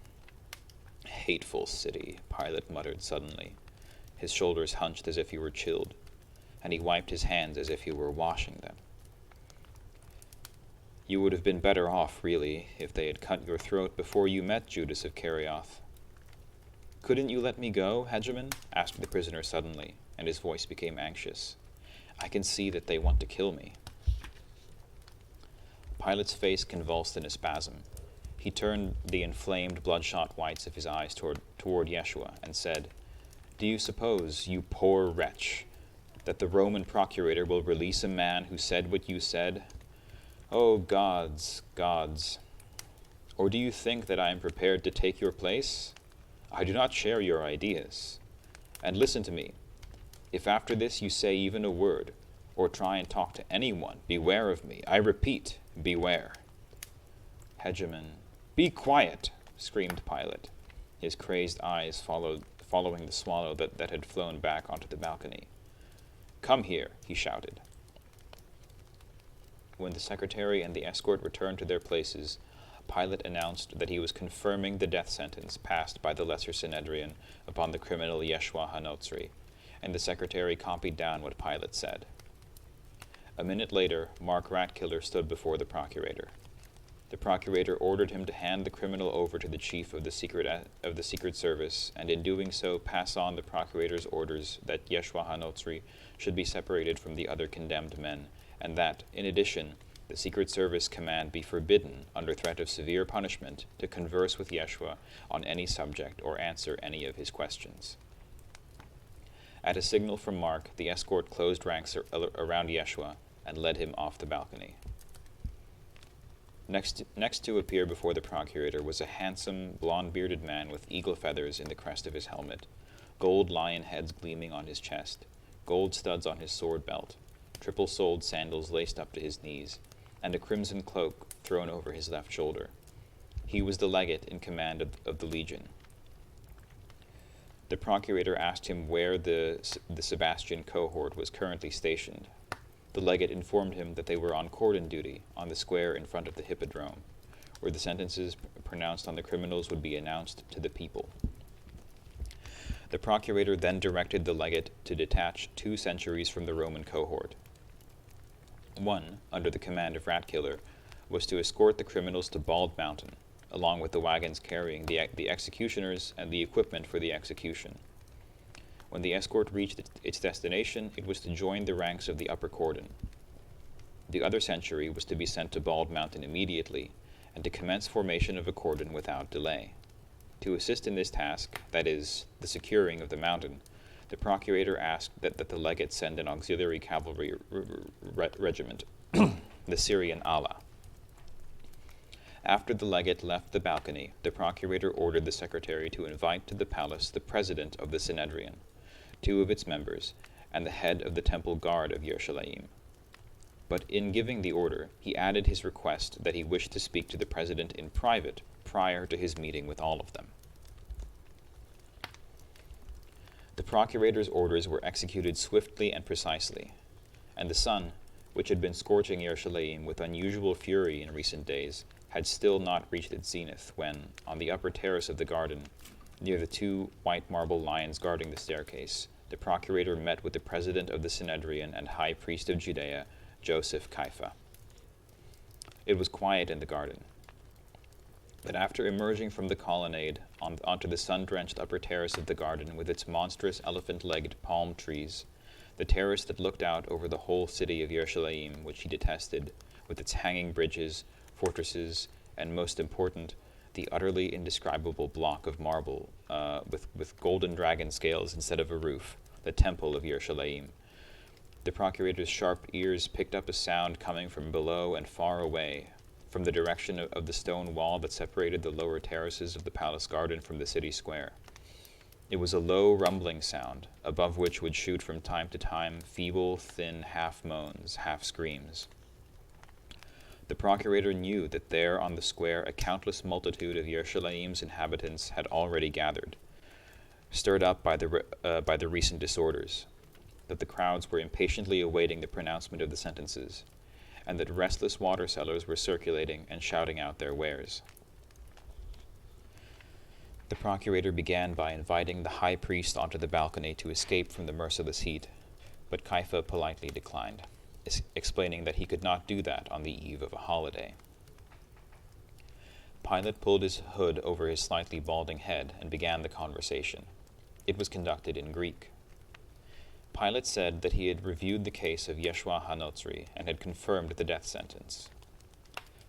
"Hateful city," Pilate muttered suddenly. His shoulders hunched as if he were chilled, and he wiped his hands as if he were washing them. "You would have been better off, really, if they had cut your throat before you met Judas of Kerioth." "Couldn't you let me go, Hegemon?" asked the prisoner suddenly, and his voice became anxious. "I can see that they want to kill me." Pilate's face convulsed in a spasm. He turned the inflamed, bloodshot whites of his eyes toward Yeshua and said, "Do you suppose, you poor wretch, that the Roman procurator will release a man who said what you said? Oh, gods, gods! Or do you think that I am prepared to take your place? I do not share your ideas. And listen to me. If after this you say even a word, or try and talk to anyone, beware of me. I repeat, beware." "Hegemon, be quiet!" screamed Pilate, his crazed eyes following the swallow that had flown back onto the balcony. "Come here," he shouted. When the secretary and the escort returned to their places, Pilate announced that he was confirming the death sentence passed by the Lesser Sanhedrin upon the criminal Yeshua HaNotzri, and the secretary copied down what Pilate said. A minute later, Mark Ratkiller stood before the procurator. The procurator ordered him to hand the criminal over to the chief of the Secret Service, and in doing so pass on the procurator's orders that Yeshua HaNotzri should be separated from the other condemned men, and that, in addition, the Secret Service command be forbidden, under threat of severe punishment, to converse with Yeshua on any subject or answer any of his questions. At a signal from Mark, the escort closed ranks around Yeshua and led him off the balcony. Next to appear before the procurator was a handsome, blond-bearded man with eagle feathers in the crest of his helmet, gold lion heads gleaming on his chest, gold studs on his sword belt, triple-soled sandals laced up to his knees, and a crimson cloak thrown over his left shoulder. He was the legate in command of the legion. The procurator asked him where the Sebastian cohort was currently stationed. The legate informed him that they were on cordon duty on the square in front of the hippodrome, where the sentences pronounced on the criminals would be announced to the people. The procurator then directed the legate to detach 2 centuries from the Roman cohort. One, under the command of Ratkiller, was to escort the criminals to Bald Mountain, along with the wagons carrying the executioners and the equipment for the execution. When the escort reached its destination, it was to join the ranks of the upper cordon. The other century was to be sent to Bald Mountain immediately, and to commence formation of a cordon without delay. To assist in this task, that is, the securing of the mountain, the procurator asked that the legate send an auxiliary cavalry regiment, the Syrian Ala. After the legate left the balcony, the procurator ordered the secretary to invite to the palace the president of the Synedrion, 2 of its members, and the head of the temple guard of Yerushalayim. But in giving the order, he added his request that he wished to speak to the president in private prior to his meeting with all of them. The procurator's orders were executed swiftly and precisely, and the sun, which had been scorching Yerushalayim with unusual fury in recent days, had still not reached its zenith when, on the upper terrace of the garden, near the 2 white marble lions guarding the staircase, the procurator met with the president of the Synedrion and high priest of Judea, Joseph Kaifa. It was quiet in the garden, but after emerging from the colonnade onto the sun-drenched upper terrace of the garden with its monstrous elephant-legged palm trees, the terrace that looked out over the whole city of Yerushalayim, which he detested, with its hanging bridges, fortresses, and most important, the utterly indescribable block of marble with golden dragon scales instead of a roof, the temple of Yerushalayim. The procurator's sharp ears picked up a sound coming from below and far away, from the direction of the stone wall that separated the lower terraces of the palace garden from the city square. It was a low, rumbling sound, above which would shoot from time to time feeble, thin half-moans, half-screams. The procurator knew that there on the square a countless multitude of Yerushalayim's inhabitants had already gathered, stirred up by the recent disorders, that the crowds were impatiently awaiting the pronouncement of the sentences, and that restless water sellers were circulating and shouting out their wares. The procurator began by inviting the high priest onto the balcony to escape from the merciless heat, but Kaifa politely declined, explaining that he could not do that on the eve of a holiday. Pilate pulled his hood over his slightly balding head and began the conversation. It was conducted in Greek. Pilate said that he had reviewed the case of Yeshua HaNotzri and had confirmed the death sentence.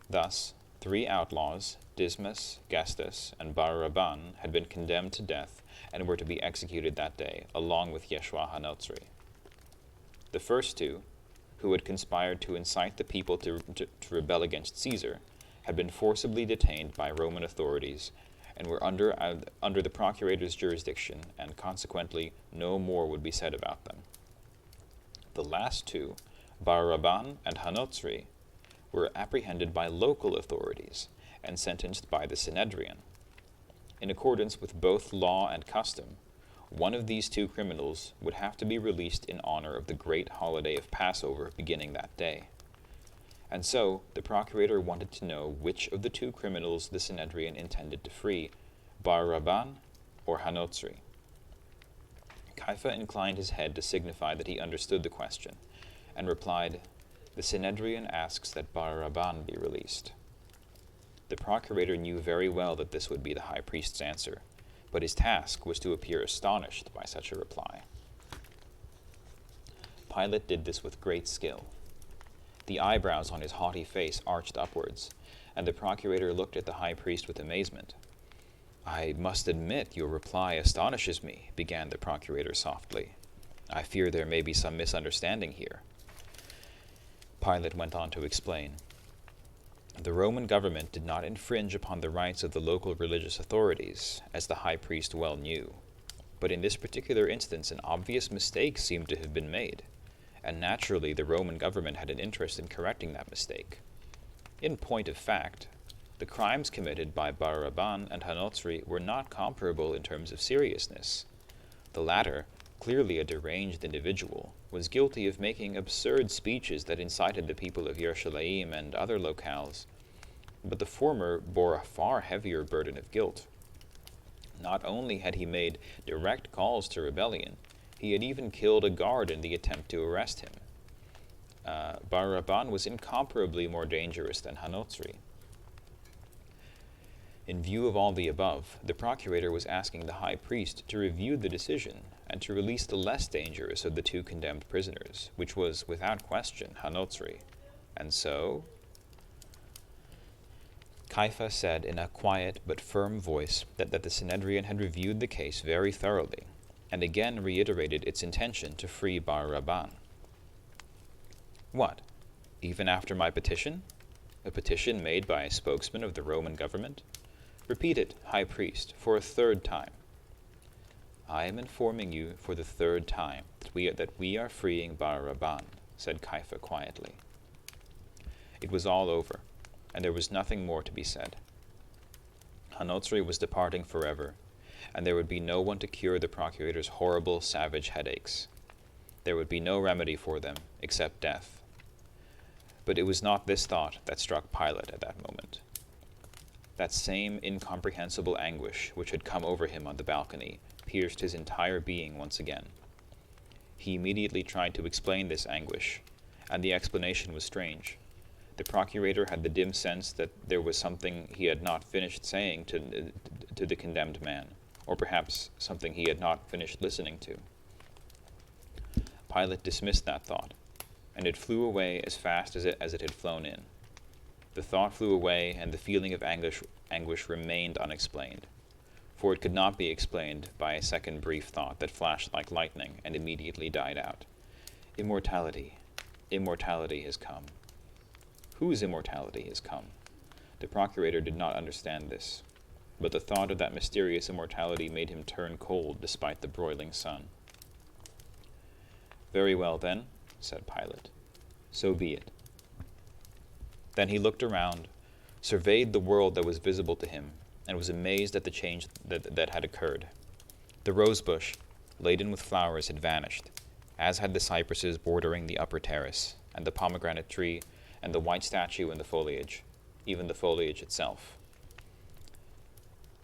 Thus, 3 outlaws, Dismas, Gestas, and Bar-Rabban, had been condemned to death and were to be executed that day, along with Yeshua HaNotzri. The first 2, who had conspired to incite the people to rebel against Caesar, had been forcibly detained by Roman authorities and were under the procurator's jurisdiction, and consequently no more would be said about them. The last 2, Bar-Rabban and Hanotzri, were apprehended by local authorities and sentenced by the Synedrion. In accordance with both law and custom, one of these 2 criminals would have to be released in honor of the great holiday of Passover beginning that day. And so, the procurator wanted to know which of the 2 criminals the Synedrion intended to free, Bar-Rabban or Hanotzri. Kaifa inclined his head to signify that he understood the question, and replied, "The Synedrion asks that Bar-Rabban be released." The procurator knew very well that this would be the high priest's answer, but his task was to appear astonished by such a reply. Pilate did this with great skill. The eyebrows on his haughty face arched upwards, and the procurator looked at the high priest with amazement. "I must admit your reply astonishes me," began the procurator softly. "I fear there may be some misunderstanding here." Pilate went on to explain. The Roman government did not infringe upon the rights of the local religious authorities, as the high priest well knew. But in this particular instance an obvious mistake seemed to have been made, and naturally the Roman government had an interest in correcting that mistake. In point of fact, the crimes committed by Bar-Rabban and Hanotzri were not comparable in terms of seriousness. The latter, clearly a deranged individual, was guilty of making absurd speeches that incited the people of Yerushalayim and other locales, but the former bore a far heavier burden of guilt. Not only had he made direct calls to rebellion, he had even killed a guard in the attempt to arrest him. Bar Rabban was incomparably more dangerous than Hanotzri. In view of all the above, the procurator was asking the high priest to review the decision and to release the less dangerous of the two condemned prisoners, which was, without question, Hanotzri. And so, Kaifa said in a quiet but firm voice that the Sanhedrin had reviewed the case very thoroughly, and again reiterated its intention to free Bar Rabban. What? Even after my petition? A petition made by a spokesman of the Roman government? Repeat it, high priest, for a third time. I am informing you for the third time that we are freeing Bar Rabban, said Kaifa quietly. It was all over, and there was nothing more to be said. Hanotzri was departing forever, and there would be no one to cure the procurator's horrible, savage headaches. There would be no remedy for them except death. But it was not this thought that struck Pilate at that moment. That same incomprehensible anguish which had come over him on the balcony pierced his entire being once again. He immediately tried to explain this anguish, and the explanation was strange. The procurator had the dim sense that there was something he had not finished saying to the condemned man, or perhaps something he had not finished listening to. Pilate dismissed that thought, and it flew away as fast as it had flown in. The thought flew away, and the feeling of anguish remained unexplained, for it could not be explained by a second brief thought that flashed like lightning and immediately died out. Immortality. Immortality has come. Whose immortality has come? The procurator did not understand this, but the thought of that mysterious immortality made him turn cold despite the broiling sun. Very well, then, said Pilate. So be it. Then he looked around, surveyed the world that was visible to him, and was amazed at the change that had occurred. The rosebush, laden with flowers, had vanished, as had the cypresses bordering the upper terrace, and the pomegranate tree, and the white statue in the foliage, even the foliage itself.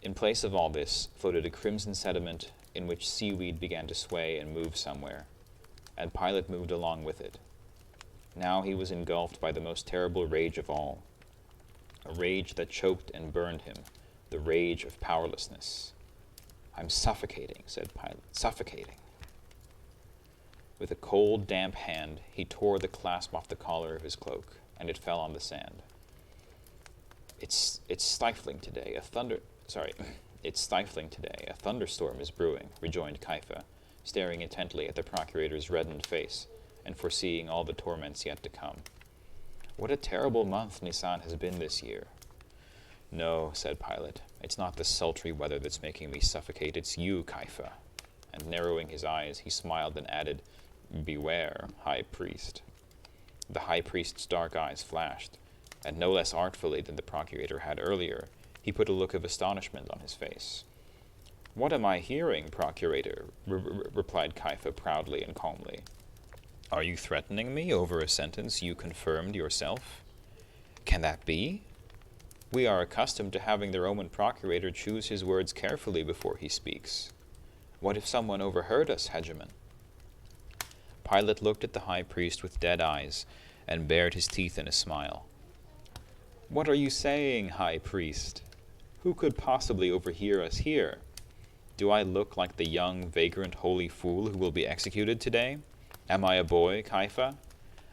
In place of all this floated a crimson sediment in which seaweed began to sway and move somewhere, and Pilate moved along with it. Now he was engulfed by the most terrible rage of all, a rage that choked and burned him, the rage of powerlessness. I'm suffocating, said Pilate, suffocating. With a cold, damp hand, he tore the clasp off the collar of his cloak, and it fell on the sand. It's stifling today. It's stifling today. A thunderstorm is brewing, rejoined Kaifa, staring intently at the procurator's reddened face, and foreseeing all the torments yet to come. What a terrible month Nisan has been this year. No, said Pilate, it's not the sultry weather that's making me suffocate, it's you, Kaifa. And narrowing his eyes, he smiled and added, Beware, high priest. The high priest's dark eyes flashed, and no less artfully than the procurator had earlier, he put a look of astonishment on his face. What am I hearing, procurator? Replied Kaifa proudly and calmly. Are you threatening me over a sentence you confirmed yourself? Can that be? We are accustomed to having the Roman procurator choose his words carefully before he speaks. What if someone overheard us, Hegemon? Pilate looked at the high priest with dead eyes and bared his teeth in a smile. What are you saying, high priest? Who could possibly overhear us here? Do I look like the young, vagrant, holy fool who will be executed today? Am I a boy, Kaifa?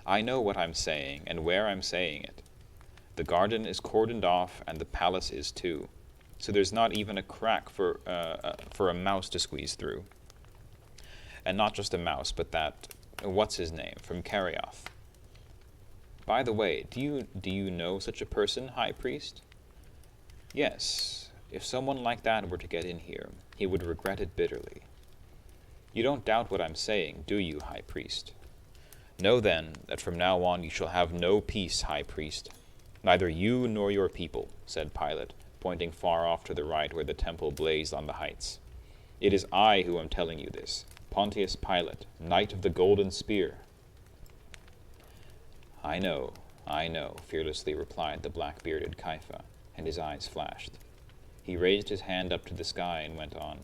I know what I'm saying and where I'm saying it. The garden is cordoned off and the palace is too, so there's not even a crack for a mouse to squeeze through. And not just a mouse, but that, what's his name, from Karioth. By the way, do you know such a person, high priest? Yes, if someone like that were to get in here, he would regret it bitterly. You don't doubt what I'm saying, do you, high priest? Know then that from now on you shall have no peace, high priest. Neither you nor your people, said Pilate, pointing far off to the right where the temple blazed on the heights. It is I who am telling you this, Pontius Pilate, knight of the golden spear. I know, fearlessly replied the black-bearded Caiaphas, and his eyes flashed. He raised his hand up to the sky and went on.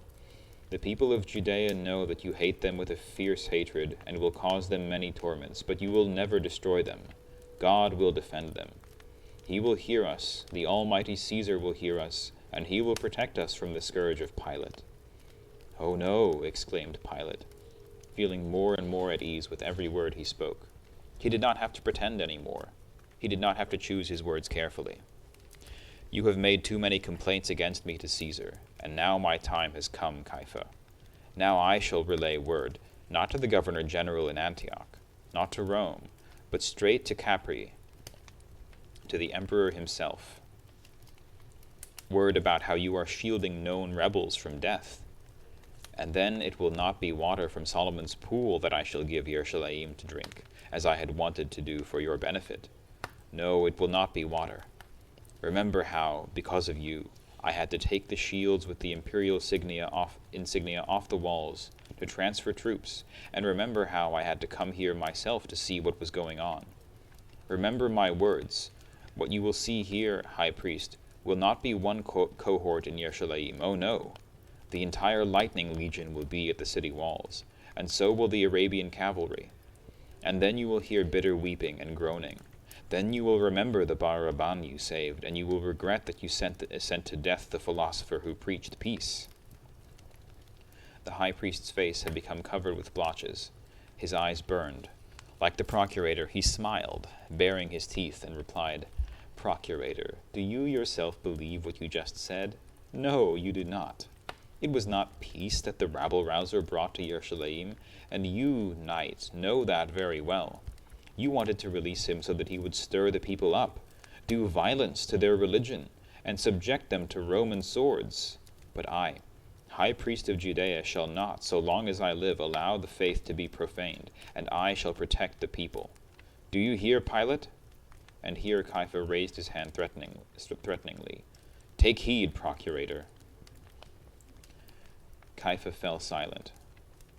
The people of Judea know that you hate them with a fierce hatred and will cause them many torments, but you will never destroy them. God will defend them. He will hear us, the almighty Caesar will hear us, and he will protect us from the scourge of Pilate. Oh no, exclaimed Pilate, feeling more and more at ease with every word he spoke. He did not have to pretend any more. He did not have to choose his words carefully. You have made too many complaints against me to Caesar, and now my time has come, Caiaphas. Now I shall relay word, not to the governor-general in Antioch, not to Rome, but straight to Capri, to the emperor himself. Word about how you are shielding known rebels from death. And then it will not be water from Solomon's pool that I shall give Yerushalayim to drink, as I had wanted to do for your benefit. No, it will not be water. Remember how, because of you, I had to take the shields with the imperial insignia off the walls to transfer troops, and remember how I had to come here myself to see what was going on. Remember my words. What you will see here, high priest, will not be one cohort in Yerushalayim. Oh no! The entire lightning legion will be at the city walls, and so will the Arabian cavalry. And then you will hear bitter weeping and groaning. Then you will remember the Bar Rabban you saved, and you will regret that you sent to death the philosopher who preached peace. The high priest's face had become covered with blotches. His eyes burned. Like the procurator, he smiled, baring his teeth, and replied, Procurator, do you yourself believe what you just said? No, you do not. It was not peace that the rabble-rouser brought to Yerushalayim, and you, knight, know that very well. You wanted to release him so that he would stir the people up, do violence to their religion, and subject them to Roman swords. But I, high priest of Judea, shall not, so long as I live, allow the faith to be profaned, and I shall protect the people. Do you hear, Pilate? And here Caiaphas raised his hand threateningly. Take heed, procurator. Caiaphas fell silent,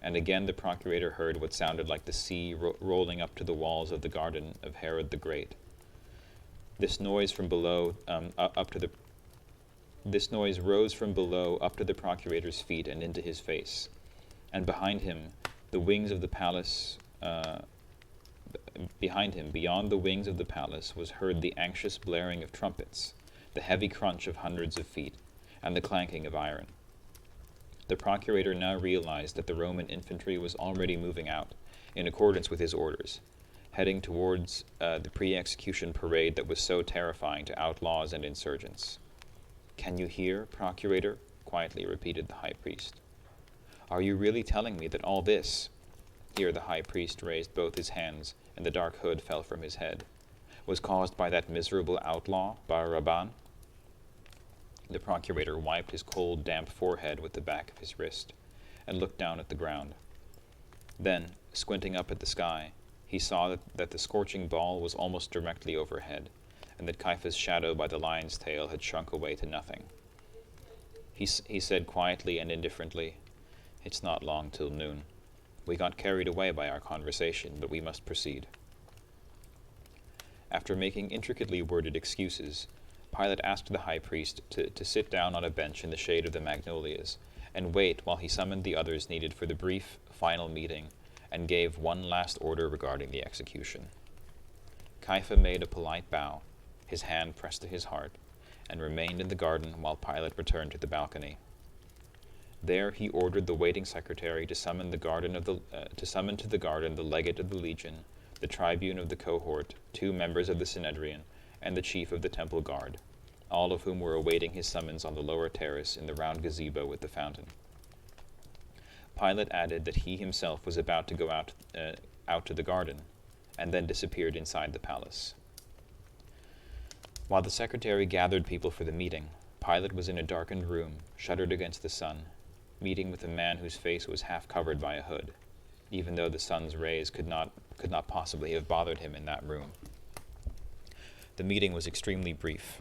and again the procurator heard what sounded like the sea rolling up to the walls of the garden of Herod the Great. This noise rose from below up to the procurator's feet and into his face, and behind him, beyond the wings of the palace, was heard the anxious blaring of trumpets, the heavy crunch of hundreds of feet, and the clanking of iron. The procurator now realized that the Roman infantry was already moving out, in accordance with his orders, heading towards the pre-execution parade that was so terrifying to outlaws and insurgents. Can you hear, procurator? Quietly repeated the high priest. Are you really telling me that all this, here the high priest raised both his hands, and the dark hood fell from his head, was caused by that miserable outlaw, Bar Rabban? The procurator wiped his cold, damp forehead with the back of his wrist, and looked down at the ground. Then, squinting up at the sky, he saw that the scorching ball was almost directly overhead, and that Caiaphas' shadow by the lion's tail had shrunk away to nothing. He said quietly and indifferently, It's not long till noon. We got carried away by our conversation, but we must proceed. After making intricately worded excuses, Pilate asked the high priest to sit down on a bench in the shade of the magnolias, and wait while he summoned the others needed for the brief, final meeting, and gave one last order regarding the execution. Caiaphas made a polite bow, his hand pressed to his heart, and remained in the garden while Pilate returned to the balcony. There he ordered the waiting secretary to summon to the garden the legate of the legion, the tribune of the cohort, 2 members of the Synhedrion, and the chief of the temple guard, all of whom were awaiting his summons on the lower terrace in the round gazebo with the fountain. Pilate added that he himself was about to go out to the garden, and then disappeared inside the palace. While the secretary gathered people for the meeting, Pilate was in a darkened room, shuttered against the sun, meeting with a man whose face was half covered by a hood, even though the sun's rays could not possibly have bothered him in that room. The meeting was extremely brief.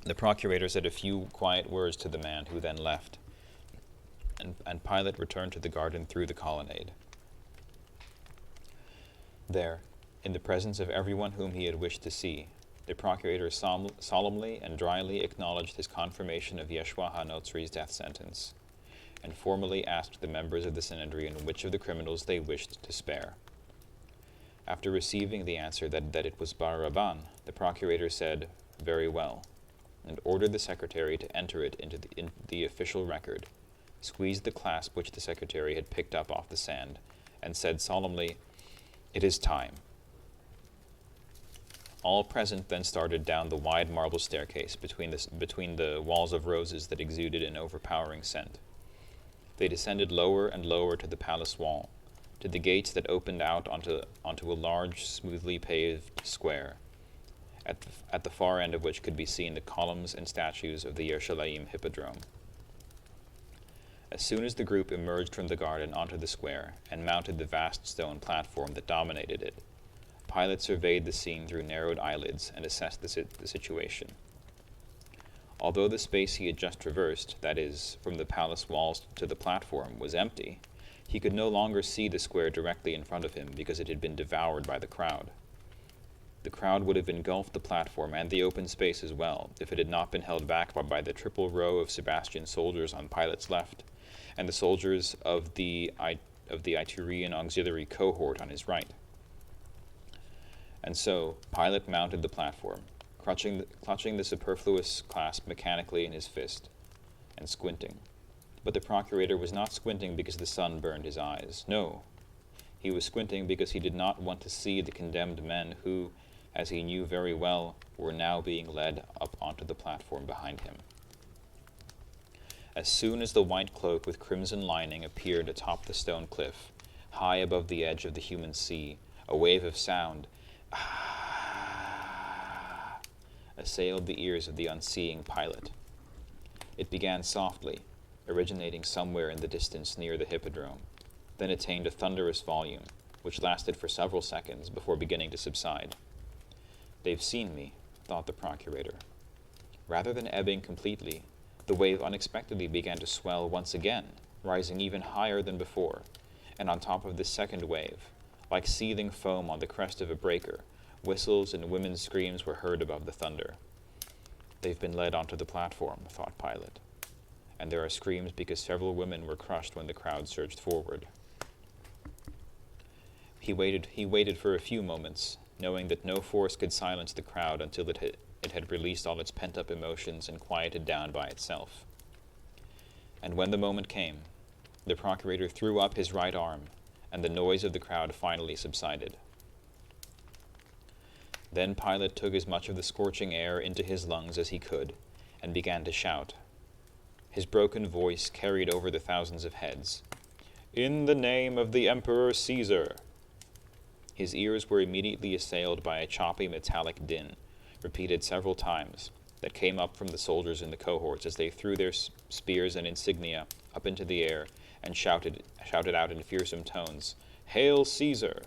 The procurator said a few quiet words to the man, who then left. and Pilate returned to the garden through the colonnade. There, in the presence of everyone whom he had wished to see, the procurator solemnly and dryly acknowledged his confirmation of Yeshua HaNotzri's death sentence, and formally asked the members of the Sanhedrin which of the criminals they wished to spare. After receiving the answer that it was Bar-Rabban, the procurator said, "Very well," and ordered the secretary to enter it into the official record, squeezed the clasp which the secretary had picked up off the sand, and said solemnly, "It is time." All present then started down the wide marble staircase between the walls of roses that exuded an overpowering scent. They descended lower and lower to the palace wall, to the gates that opened out onto a large, smoothly paved square, at the far end of which could be seen the columns and statues of the Yerushalayim Hippodrome. As soon as the group emerged from the garden onto the square and mounted the vast stone platform that dominated it, Pilate surveyed the scene through narrowed eyelids and assessed the situation. Although the space he had just traversed, that is, from the palace walls to the platform, was empty, he could no longer see the square directly in front of him because it had been devoured by the crowd. The crowd would have engulfed the platform and the open space as well if it had not been held back by the triple row of Sebastian soldiers on Pilate's left and the soldiers of the Iturean auxiliary cohort on his right. And so Pilate mounted the platform, clutching the superfluous clasp mechanically in his fist, and squinting. But the procurator was not squinting because the sun burned his eyes. No, he was squinting because he did not want to see the condemned men who, as he knew very well, were now being led up onto the platform behind him. As soon as the white cloak with crimson lining appeared atop the stone cliff, high above the edge of the human sea, a wave of sound assailed the ears of the unseeing Pilate. It began softly, originating somewhere in the distance near the hippodrome, then attained a thunderous volume, which lasted for several seconds before beginning to subside. "They've seen me," thought the procurator. Rather than ebbing completely, the wave unexpectedly began to swell once again, rising even higher than before, and on top of this second wave, like seething foam on the crest of a breaker, whistles and women's screams were heard above the thunder. "They've been led onto the platform," thought Pilate, and there are screams because several women were crushed when the crowd surged forward. He waited for a few moments, knowing that no force could silence the crowd until it had released all its pent-up emotions and quieted down by itself. And when the moment came, the procurator threw up his right arm, and the noise of the crowd finally subsided. Then Pilate took as much of the scorching air into his lungs as he could, and began to shout. His broken voice carried over the thousands of heads. "In the name of the Emperor Caesar!" His ears were immediately assailed by a choppy metallic din, repeated several times, that came up from the soldiers in the cohorts as they threw their spears and insignia up into the air and shouted out in fearsome tones, "Hail Caesar!"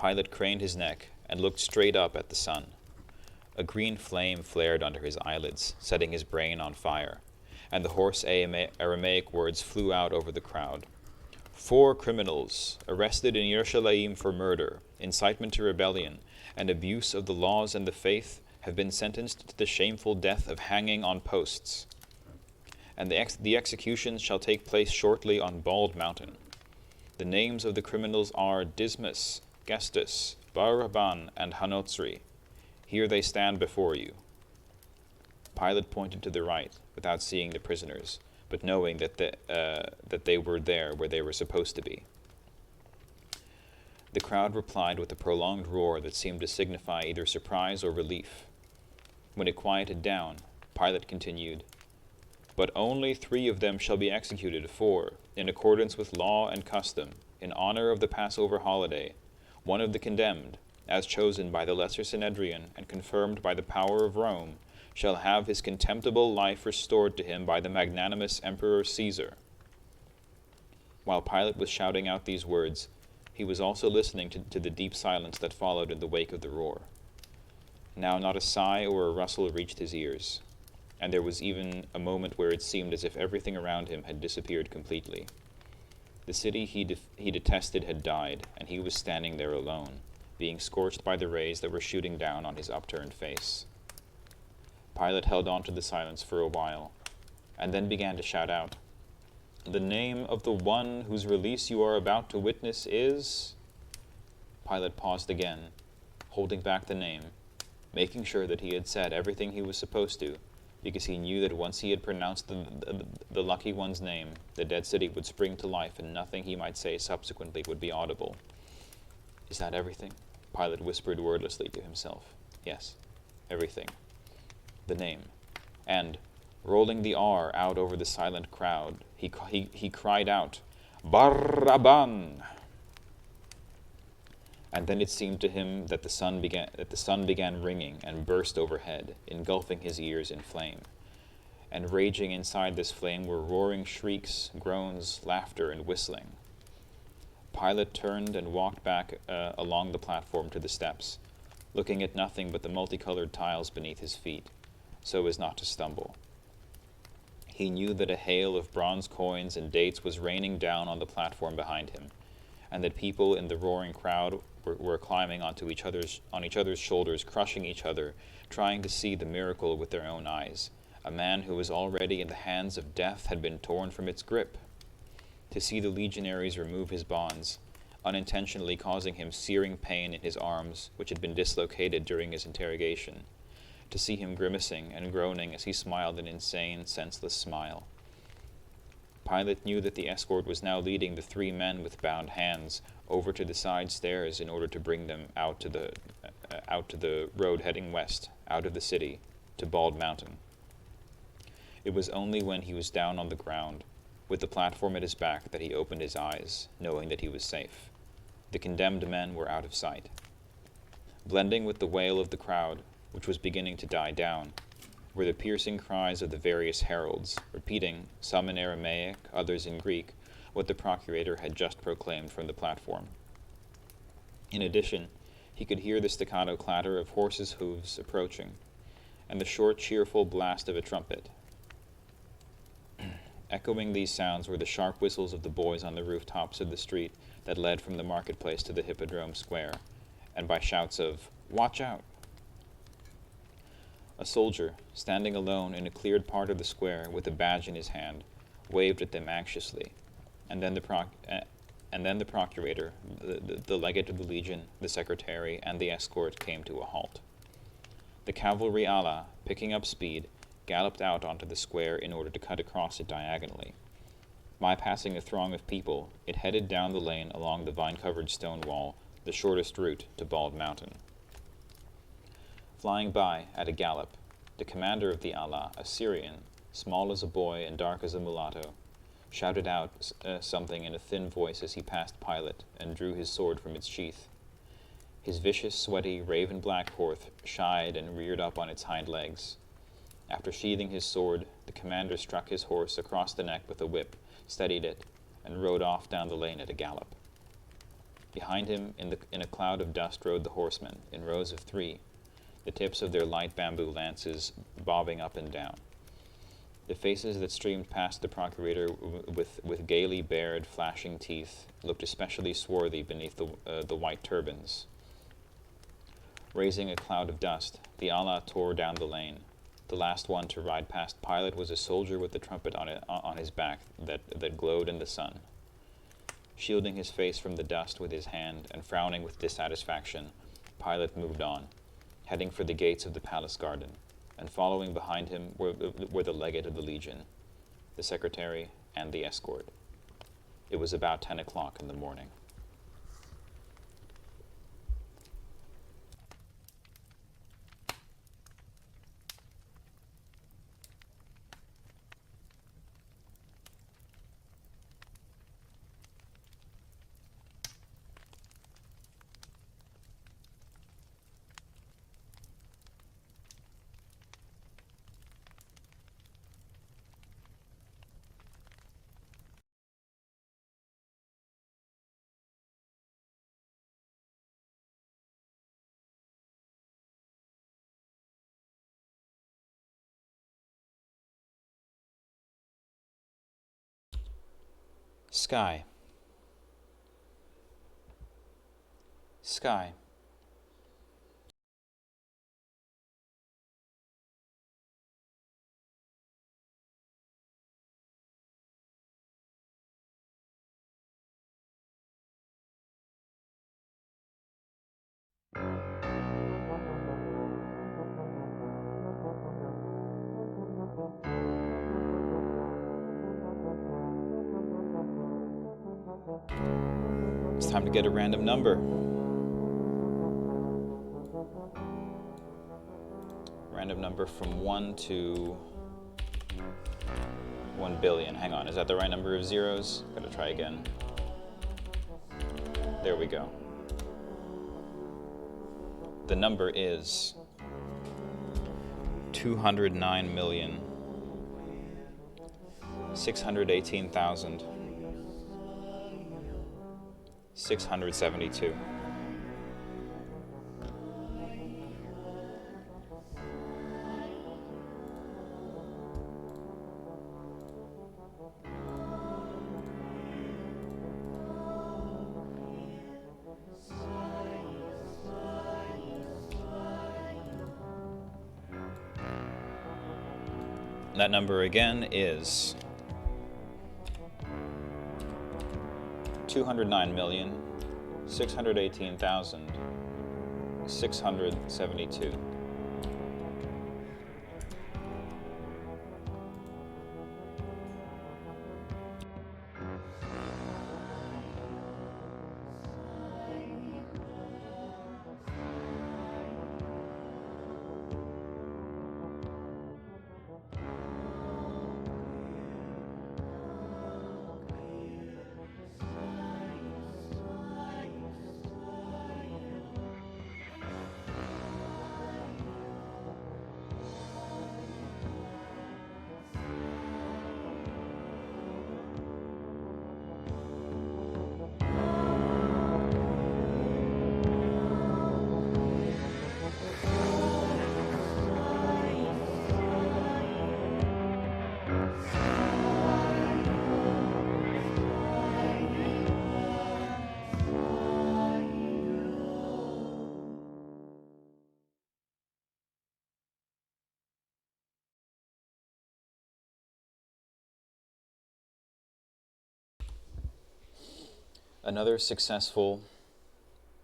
Pilate craned his neck and looked straight up at the sun. A green flame flared under his eyelids, setting his brain on fire, and the hoarse Aramaic words flew out over the crowd. 4 criminals, arrested in Yerushalayim for murder, incitement to rebellion, and abuse of the laws and the faith, have been sentenced to the shameful death of hanging on posts. And the executions shall take place shortly on Bald Mountain. The names of the criminals are Dismas, Gestus, Bar-Rabban, and Hanotzri. Here they stand before you. Pilate pointed to the right, without seeing the prisoners, but knowing that they were there where they were supposed to be. The crowd replied with a prolonged roar that seemed to signify either surprise or relief. When it quieted down, Pilate continued, "But only 3 of them shall be executed, for, in accordance with law and custom, in honor of the Passover holiday, one of the condemned, as chosen by the Lesser Sanhedrin and confirmed by the power of Rome, shall have his contemptible life restored to him by the magnanimous Emperor Caesar." While Pilate was shouting out these words, he was also listening to the deep silence that followed in the wake of the roar. Now not a sigh or a rustle reached his ears, and there was even a moment where it seemed as if everything around him had disappeared completely. The city he detested had died, and he was standing there alone, being scorched by the rays that were shooting down on his upturned face. Pilate held on to the silence for a while, and then began to shout out, "The name of the one whose release you are about to witness is—" Pilate paused again, holding back the name, making sure that he had said everything he was supposed to, because he knew that once he had pronounced the lucky one's name, the dead city would spring to life and nothing he might say subsequently would be audible. "Is that everything?" Pilate whispered wordlessly to himself. "Yes, everything. The name." And, rolling the R out over the silent crowd, he cried out, "Baraban!" And then it seemed to him that the sun began ringing and burst overhead, engulfing his ears in flame. And raging inside this flame were roaring shrieks, groans, laughter, and whistling. Pilate turned and walked back along the platform to the steps, looking at nothing but the multicolored tiles beneath his feet, so as not to stumble. He knew that a hail of bronze coins and dates was raining down on the platform behind him, and that people in the roaring crowd were climbing on each other's shoulders, crushing each other, trying to see the miracle with their own eyes. A man who was already in the hands of death had been torn from its grip. To see the legionaries remove his bonds, unintentionally causing him searing pain in his arms, which had been dislocated during his interrogation. To see him grimacing and groaning as he smiled an insane, senseless smile. Pilate knew that the escort was now leading the three men with bound hands over to the side stairs in order to bring them out to the road heading west, out of the city, to Bald Mountain. It was only when he was down on the ground, with the platform at his back, that he opened his eyes, knowing that he was safe. The condemned men were out of sight. Blending with the wail of the crowd, which was beginning to die down, were the piercing cries of the various heralds, repeating, some in Aramaic, others in Greek, what the procurator had just proclaimed from the platform. In addition, he could hear the staccato clatter of horses' hooves approaching, and the short, cheerful blast of a trumpet. Echoing these sounds were the sharp whistles of the boys on the rooftops of the street that led from the marketplace to the Hippodrome Square, and by shouts of, "Watch out!" A soldier, standing alone in a cleared part of the square with a badge in his hand, waved at them anxiously, and then the procurator, the legate of the legion, the secretary, and the escort came to a halt. The cavalry ala, picking up speed, galloped out onto the square in order to cut across it diagonally. Bypassing a throng of people, it headed down the lane along the vine-covered stone wall, the shortest route to Bald Mountain. Flying by at a gallop, the commander of the ala, a Syrian, small as a boy and dark as a mulatto, shouted out something in a thin voice as he passed Pilate and drew his sword from its sheath. His vicious, sweaty, raven-black horse shied and reared up on its hind legs. After sheathing his sword, the commander struck his horse across the neck with a whip, steadied it, and rode off down the lane at a gallop. Behind him, in a cloud of dust, rode the horsemen, in rows of three, the tips of their light bamboo lances bobbing up and down. The faces that streamed past the procurator with gaily bared, flashing teeth looked especially swarthy beneath the white turbans. Raising a cloud of dust, the ala tore down the lane. The last one to ride past Pilate was a soldier with the trumpet on his back that glowed in the sun. Shielding his face from the dust with his hand and frowning with dissatisfaction, Pilate moved on, heading for the gates of the palace garden, and following behind him were the legate of the legion, the secretary, and the escort. It was about 10 o'clock in the morning. Sky. Sky. It's time to get a random number. Random number from 1 to 1 billion. Hang on, is that the right number of zeros? Gotta try again. There we go. The number is 209,618,672. That number again is 209,618,672. Another successful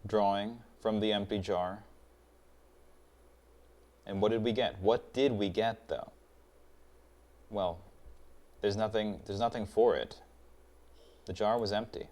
drawing from the empty jar. And what did we get? What did we get, though? Well, there's nothing for it. The jar was empty.